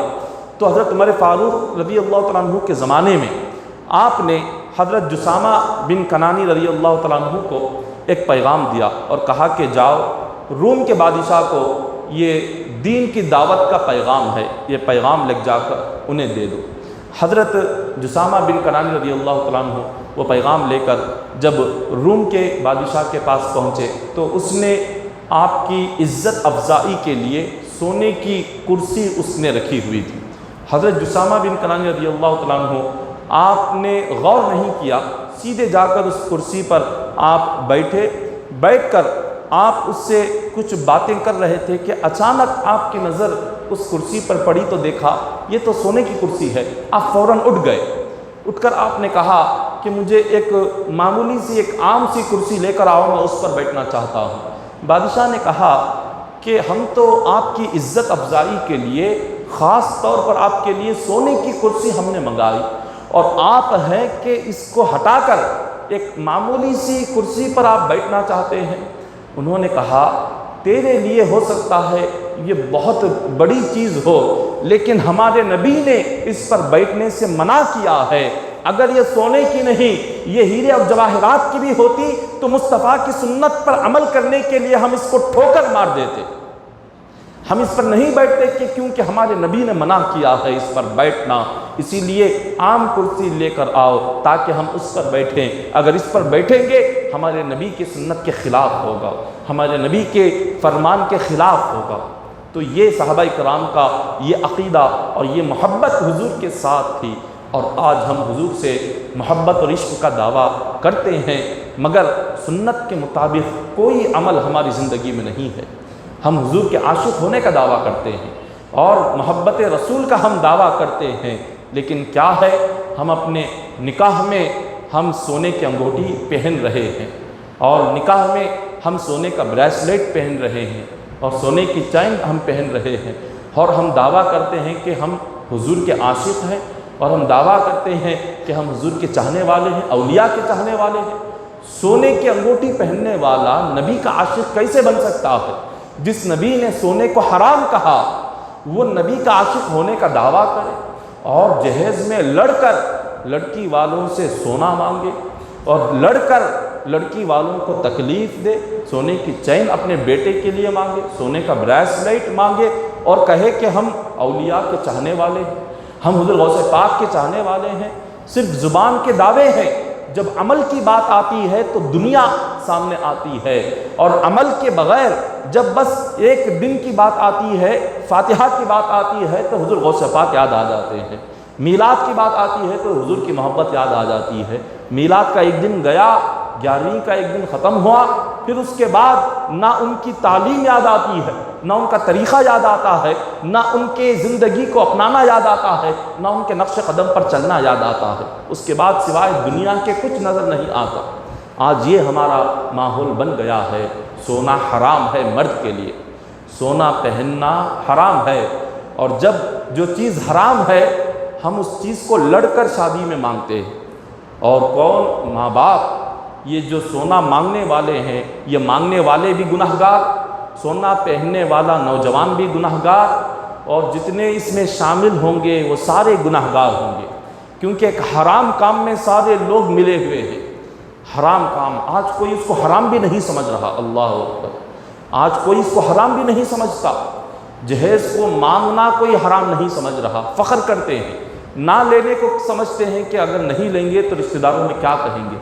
تو حضرت عمر فاروق رضی اللہ تعالیٰ عنہ کے زمانے میں آپ نے حضرت جسامہ بن کنانی رضی اللہ تعالیٰ عنہ کو ایک پیغام دیا اور کہا کہ جاؤ روم کے بادشاہ کو یہ دین کی دعوت کا پیغام ہے، یہ پیغام لے جا کر انہیں دے دو۔ حضرت جسامہ بن کنانی رضی اللہ تعالیٰ عنہ وہ پیغام لے کر جب روم کے بادشاہ کے پاس پہنچے تو اس نے آپ کی عزت افزائی کے لیے سونے کی کرسی اس نے رکھی ہوئی تھی۔ حضرت جسامہ بن کنانی رضی اللہ تعالیٰ عنہ آپ نے غور نہیں کیا، سیدھے جا کر اس کرسی پر آپ بیٹھے، بیٹھ کر آپ اس سے کچھ باتیں کر رہے تھے کہ اچانک آپ کی نظر اس کرسی پر پڑی تو دیکھا یہ تو سونے کی کرسی ہے۔ آپ فوراً اٹھ گئے، اٹھ کر آپ نے کہا کہ مجھے ایک معمولی سی ایک عام سی کرسی لے کر آؤ، میں اس پر بیٹھنا چاہتا ہوں۔ بادشاہ نے کہا کہ ہم تو آپ کی عزت افزائی کے لیے خاص طور پر آپ کے لیے سونے کی کرسی ہم نے منگائی اور آپ ہیں کہ اس کو ہٹا کر ایک معمولی سی کرسی پر آپ بیٹھنا چاہتے ہیں۔ انہوں نے کہا تیرے لیے ہو سکتا ہے یہ بہت بڑی چیز ہو، لیکن ہمارے نبی نے اس پر بیٹھنے سے منع کیا ہے۔ اگر یہ سونے کی نہیں یہ ہیرے اور جواہرات کی بھی ہوتی تو مصطفیٰ کی سنت پر عمل کرنے کے لیے ہم اس کو ٹھوکر مار دیتے۔ ہم اس پر نہیں بیٹھتے کہ کیونکہ ہمارے نبی نے منع کیا ہے اس پر بیٹھنا، اسی لیے عام کرسی لے کر آؤ تاکہ ہم اس پر بیٹھیں۔ اگر اس پر بیٹھیں گے ہمارے نبی کی سنت کے خلاف ہوگا، ہمارے نبی کے فرمان کے خلاف ہوگا۔ تو یہ صحابہ کرام کا یہ عقیدہ اور یہ محبت حضور کے ساتھ تھی، اور آج ہم حضور سے محبت اور عشق کا دعویٰ کرتے ہیں مگر سنت کے مطابق کوئی عمل ہماری زندگی میں نہیں ہے۔ ہم حضور کے عاشق ہونے کا دعویٰ کرتے ہیں اور محبت رسول کا ہم دعویٰ کرتے ہیں، لیکن کیا ہے ہم اپنے نکاح میں ہم سونے کی انگوٹھی پہن رہے ہیں اور نکاح میں ہم سونے کا بریسلیٹ پہن رہے ہیں اور سونے کی چین ہم پہن رہے ہیں، اور ہم دعویٰ کرتے ہیں کہ ہم حضور کے عاشق ہیں، اور ہم دعویٰ کرتے ہیں کہ ہم حضور کے چاہنے والے ہیں، اولیاء کے چاہنے والے ہیں۔ سونے کی انگوٹھی پہننے والا نبی کا عاشق کیسے بن سکتا ہے؟ جس نبی نے سونے کو حرام کہا وہ نبی کا عاشق ہونے کا دعویٰ کرے اور جہیز میں لڑ کر لڑکی والوں سے سونا مانگے اور لڑ کر لڑکی والوں کو تکلیف دے، سونے کی چین اپنے بیٹے کے لیے مانگے، سونے کا بریسلیٹ مانگے اور کہے کہ ہم اولیاء کے چاہنے والے ہیں، ہم حضور غوث پاک کے چاہنے والے ہیں۔ صرف زبان کے دعوے ہیں، جب عمل کی بات آتی ہے تو دنیا سامنے آتی ہے، اور عمل کے بغیر جب بس ایک دن کی بات آتی ہے، فاتحہ کی بات آتی ہے تو حضور غوث پاک یاد آ جاتے ہیں، میلاد کی بات آتی ہے تو حضور کی محبت یاد آ جاتی ہے۔ میلاد کا ایک دن گیا، 11ویں کا ایک دن ختم ہوا، پھر اس کے بعد نہ ان کی تعلیم یاد آتی ہے، نہ ان کا طریقہ یاد آتا ہے، نہ ان کے زندگی کو اپنانا یاد آتا ہے، نہ ان کے نقش قدم پر چلنا یاد آتا ہے۔ اس کے بعد سوائے دنیا کے کچھ نظر نہیں آتا۔ آج یہ ہمارا ماحول بن گیا ہے۔ سونا حرام ہے مرد کے لیے، سونا پہننا حرام ہے، اور جب جو چیز حرام ہے ہم اس چیز کو لڑ کر شادی میں مانگتے ہیں۔ اور کون؟ ماں باپ۔ یہ جو سونا مانگنے والے ہیں یہ مانگنے والے بھی گناہگار، سونا پہننے والا نوجوان بھی گناہگار، اور جتنے اس میں شامل ہوں گے وہ سارے گناہگار ہوں گے، کیونکہ ایک حرام کام میں سارے لوگ ملے ہوئے ہیں۔ حرام کام آج کوئی اس کو حرام بھی نہیں سمجھ رہا، اللہ اکبر، آج کوئی اس کو حرام بھی نہیں سمجھتا۔ جہیز کو مانگنا کوئی حرام نہیں سمجھ رہا، فخر کرتے ہیں، نہ لینے کو سمجھتے ہیں کہ اگر نہیں لیں گے تو رشتہ داروں میں کیا کہیں گے،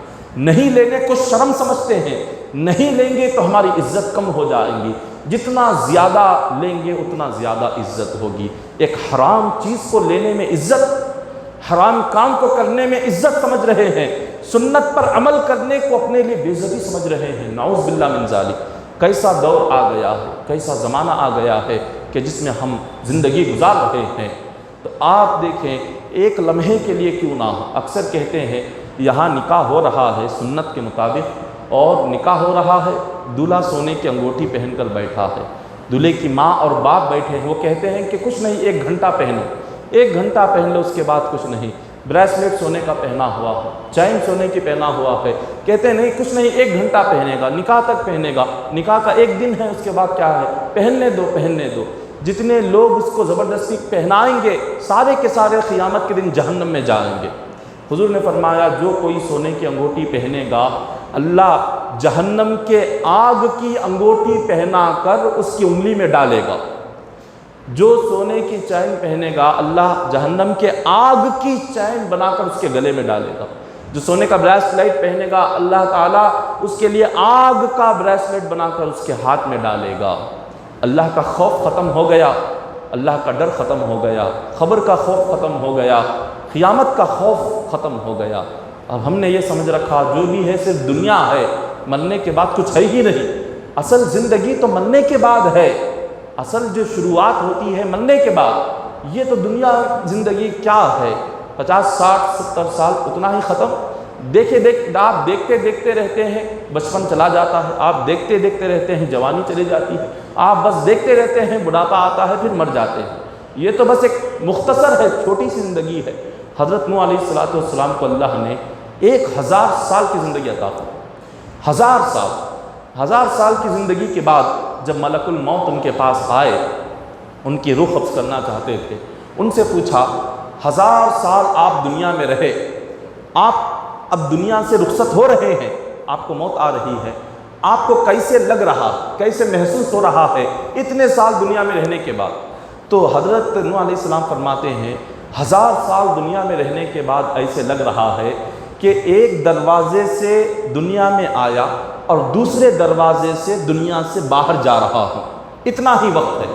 نہیں لینے کو شرم سمجھتے ہیں، نہیں لیں گے تو ہماری عزت کم ہو جائے گی، جتنا زیادہ لیں گے اتنا زیادہ عزت ہوگی۔ ایک حرام چیز کو لینے میں عزت، حرام کام کو کرنے میں عزت سمجھ رہے ہیں، سنت پر عمل کرنے کو اپنے لیے بے عزتی سمجھ رہے ہیں۔ نعوذ باللہ من ذالک۔ کیسا دور آ گیا ہے، کیسا زمانہ آ گیا ہے کہ جس میں ہم زندگی گزار رہے ہیں۔ تو آپ دیکھیں، ایک لمحے کے لیے کیوں نہ ہو، اکثر کہتے ہیں یہاں نکاح ہو رہا ہے سنت کے مطابق، اور نکاح ہو رہا ہے، دولہا سونے کی انگوٹھی پہن کر بیٹھا ہے، دولہے کی ماں اور باپ بیٹھے ہیں، وہ کہتے ہیں کہ کچھ نہیں، 1 گھنٹہ پہنو، 1 گھنٹہ پہن لو، اس کے بعد کچھ نہیں، بریسلیٹ سونے کا پہنا ہوا ہے، چین سونے کی پہنا ہوا ہے، کہتے ہیں نہیں کچھ نہیں، 1 گھنٹہ پہنے گا، نکاح تک پہنے گا، نکاح کا 1 دن ہے، اس کے بعد کیا ہے، پہننے دو پہننے دو۔ جتنے لوگ اس کو زبردستی پہنائیں گے سارے کے سارے قیامت کے دن جہنم میں جائیں گے۔ حضور نے فرمایا جو کوئی سونے کی انگوٹھی پہنے گا، اللہ جہنم کے آگ کی انگوٹھی پہنا کر اس کی انگلی میں ڈالے گا۔ جو سونے کی چین پہنے گا، اللہ جہنم کے آگ کی چین بنا کر اس کے گلے میں ڈالے گا۔ جو سونے کا بریسلیٹ پہنے گا، اللہ تعالیٰ اس کے لیے آگ کا بریسلیٹ بنا کر اس کے ہاتھ میں ڈالے گا۔ اللہ کا خوف ختم ہو گیا، اللہ کا ڈر ختم ہو گیا، خبر کا خوف ختم ہو گیا، قیامت کا خوف ختم ہو گیا۔ اب ہم نے یہ سمجھ رکھا جو بھی ہے صرف دنیا ہے، مرنے کے بعد کچھ ہے ہی نہیں۔ اصل زندگی تو مرنے کے بعد ہے، اصل جو شروعات ہوتی ہے مرنے کے بعد۔ یہ تو دنیا زندگی کیا ہے، 50 60 70 سال اتنا ہی ختم۔ آپ دیکھتے دیکھتے رہتے ہیں، بچپن چلا جاتا ہے، آپ دیکھتے دیکھتے رہتے ہیں، جوانی چلی جاتی ہے، آپ بس دیکھتے رہتے ہیں، بڑھاپا آتا ہے، پھر مر جاتے ہیں۔ یہ تو بس ایک مختصر ہے، چھوٹی سی زندگی ہے۔ حضرت نوح علیہ السلام کو اللہ نے 1000 سال کی زندگی عطا کی۔ 1000 سال کی زندگی کے بعد جب ملک الموت ان کے پاس آئے، ان کی روح قبض کرنا چاہتے تھے، ان سے پوچھا 1000 سال آپ دنیا میں رہے، آپ اب دنیا سے رخصت ہو رہے ہیں، آپ کو موت آ رہی ہے، آپ کو کیسے لگ رہا، کیسے محسوس ہو رہا ہے اتنے سال دنیا میں رہنے کے بعد؟ تو حضرت نوح علیہ السلام فرماتے ہیں 1000 سال دنیا میں رہنے کے بعد ایسے لگ رہا ہے کہ ایک دروازے سے دنیا میں آیا اور دوسرے دروازے سے دنیا سے باہر جا رہا ہوں، اتنا ہی وقت ہے۔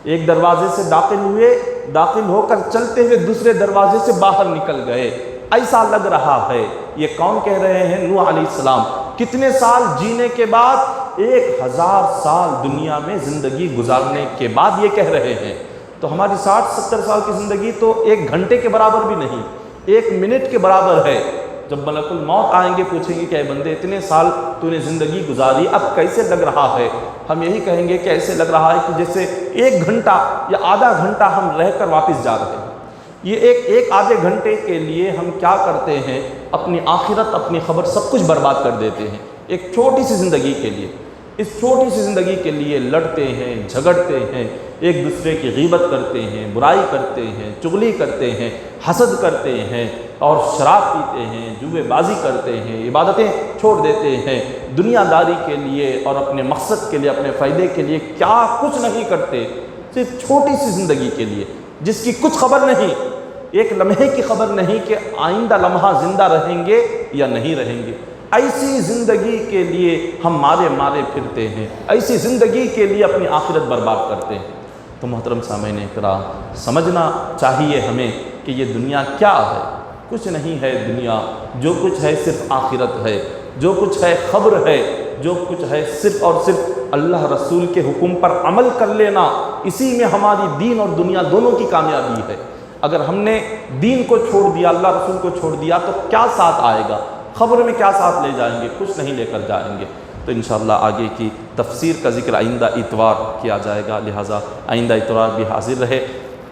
ایک دروازے سے داخل ہوئے، داخل ہو کر چلتے ہوئے دوسرے دروازے سے باہر نکل گئے، ایسا لگ رہا ہے۔ یہ کون کہہ رہے ہیں؟ نوح علیہ السلام۔ کتنے سال جینے کے بعد؟ 1000 سال دنیا میں زندگی گزارنے کے بعد یہ کہہ رہے ہیں۔ تو ہماری 60 70 سال کی زندگی تو 1 گھنٹے کے برابر بھی نہیں، 1 منٹ کے برابر ہے۔ جب ملک الموت آئیں گے پوچھیں گے کہ اے بندے اتنے سال تو نے زندگی گزاری، اب کیسے لگ رہا ہے؟ ہم یہی کہیں گے کہ ایسے لگ رہا ہے کہ جیسے 1 گھنٹہ یا آدھا گھنٹہ ہم رہ کر واپس جا رہے ہیں۔ یہ ایک آدھے گھنٹے کے لیے ہم کیا کرتے ہیں، اپنی آخرت، اپنی خبر، سب کچھ برباد کر دیتے ہیں ایک چھوٹی سی زندگی کے لیے۔ اس چھوٹی سی زندگی کے لیے لڑتے ہیں، جھگڑتے ہیں، ایک دوسرے کی غیبت کرتے ہیں، برائی کرتے ہیں، چغلی کرتے ہیں، حسد کرتے ہیں، اور شراب پیتے ہیں، جوئے بازی کرتے ہیں، عبادتیں چھوڑ دیتے ہیں، دنیا داری کے لیے اور اپنے مقصد کے لیے، اپنے فائدے کے لیے کیا کچھ نہیں کرتے، صرف چھوٹی سی زندگی کے لیے جس کی کچھ خبر نہیں، ایک لمحے کی خبر نہیں کہ آئندہ لمحہ زندہ رہیں گے یا نہیں رہیں گے۔ ایسی زندگی کے لیے ہم مارے پھرتے ہیں، ایسی زندگی کے لیے اپنی آخرت برباد کرتے ہیں۔ تو محترم سامعین کرام، سمجھنا چاہیے ہمیں کہ یہ دنیا کیا ہے۔ کچھ نہیں ہے دنیا، جو کچھ ہے صرف آخرت ہے، جو کچھ ہے خبر ہے، جو کچھ ہے صرف اور صرف اللہ رسول کے حکم پر عمل کر لینا، اسی میں ہماری دین اور دنیا دونوں کی کامیابی ہے۔ اگر ہم نے دین کو چھوڑ دیا، اللہ رسول کو چھوڑ دیا، تو کیا ساتھ آئے گا؟ خبر میں کیا ساتھ لے جائیں گے؟ کچھ نہیں لے کر جائیں گے۔ تو انشاءاللہ آگے کی تفسیر کا ذکر آئندہ اتوار کیا جائے گا، لہٰذا آئندہ اتوار بھی حاضر رہے۔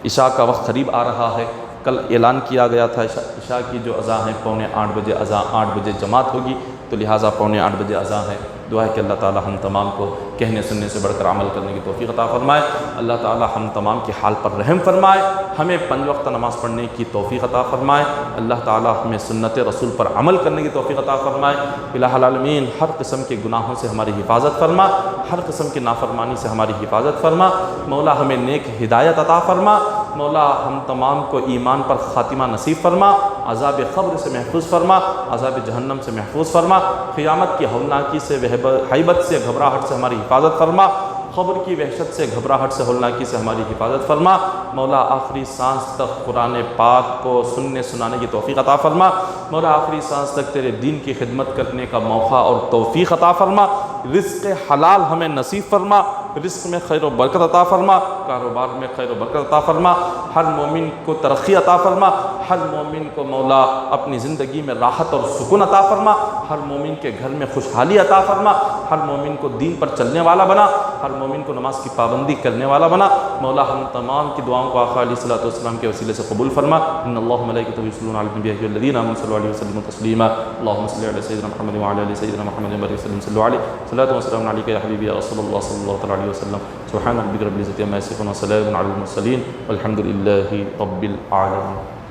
عشاء کا وقت قریب آ رہا ہے، کل اعلان کیا گیا تھا عشاء کی جو اذان ہے 7:45 بجے اذان، 8 بجے جماعت ہوگی، تو لہٰذا 7:45 بجے اذان ہے۔ دعا ہے کہ اللہ تعالی ہم تمام کو کہنے سننے سے بڑھ کر عمل کرنے کی توفیق عطا فرمائے۔ اللہ تعالی ہم تمام کے حال پر رحم فرمائے، ہمیں 5 وقت نماز پڑھنے کی توفیق عطا فرمائے۔ اللہ تعالی ہمیں سنت رسول پر عمل کرنے کی توفیق عطا فرمائے۔ الہ العالمین ہر قسم کے گناہوں سے ہماری حفاظت فرما، ہر قسم کی نافرمانی سے ہماری حفاظت فرما۔ مولا ہمیں نیک ہدایت عطا فرما۔ مولا ہم تمام کو ایمان پر خاتمہ نصیب فرما، عذاب قبر سے محفوظ فرما، عذاب جہنم سے محفوظ فرما، قیامت کی ہولناکی سے، ہیبت سے، گھبراہٹ سے ہماری حفاظت فرما، قبر کی وحشت سے، گھبراہٹ سے، ہولناکی سے ہماری حفاظت فرما۔ مولا آخری سانس تک قرآن پاک کو سننے سنانے کی توفیق عطا فرما۔ مولا آخری سانس تک تیرے دین کی خدمت کرنے کا موقع اور توفیق عطا فرما۔ رزق حلال ہمیں نصیب فرما، رزق میں خیر و برکت عطا فرما، کاروبار میں خیر و برکت عطا فرما، ہر مومن کو ترقی عطا فرما، ہر مومن کو مولا اپنی زندگی میں راحت اور سکون عطا فرما، ہر مومن کے گھر میں خوشحالی عطا فرما، ہر مومن کو دین پر چلنے والا بنا، ہر مومن کو نماز کی پابندی کرنے والا بنا۔ مولا ہم تمام کی دعاؤں کو آقا علیہ الصلوۃ والسلام کے وسیلے سے قبول فرما۔ ان اللہ وملائکتہ یصلون علی النبی یا ایھا الذین آمنوا صلوا علیہ وسلموا تسلیما۔ اللهم صل علی سیدنا محمد وعلی آل سیدنا محمد وبارک وسلم صلوا علیہ صلاۃ و سلام علیک یا حبیبی یا رسول اللہ صلی اللہ علیہ وسلم۔ سبحان ربک رب العزۃ عما یصفون وسلام علی المرسلین والحمد للہ رب العالمین۔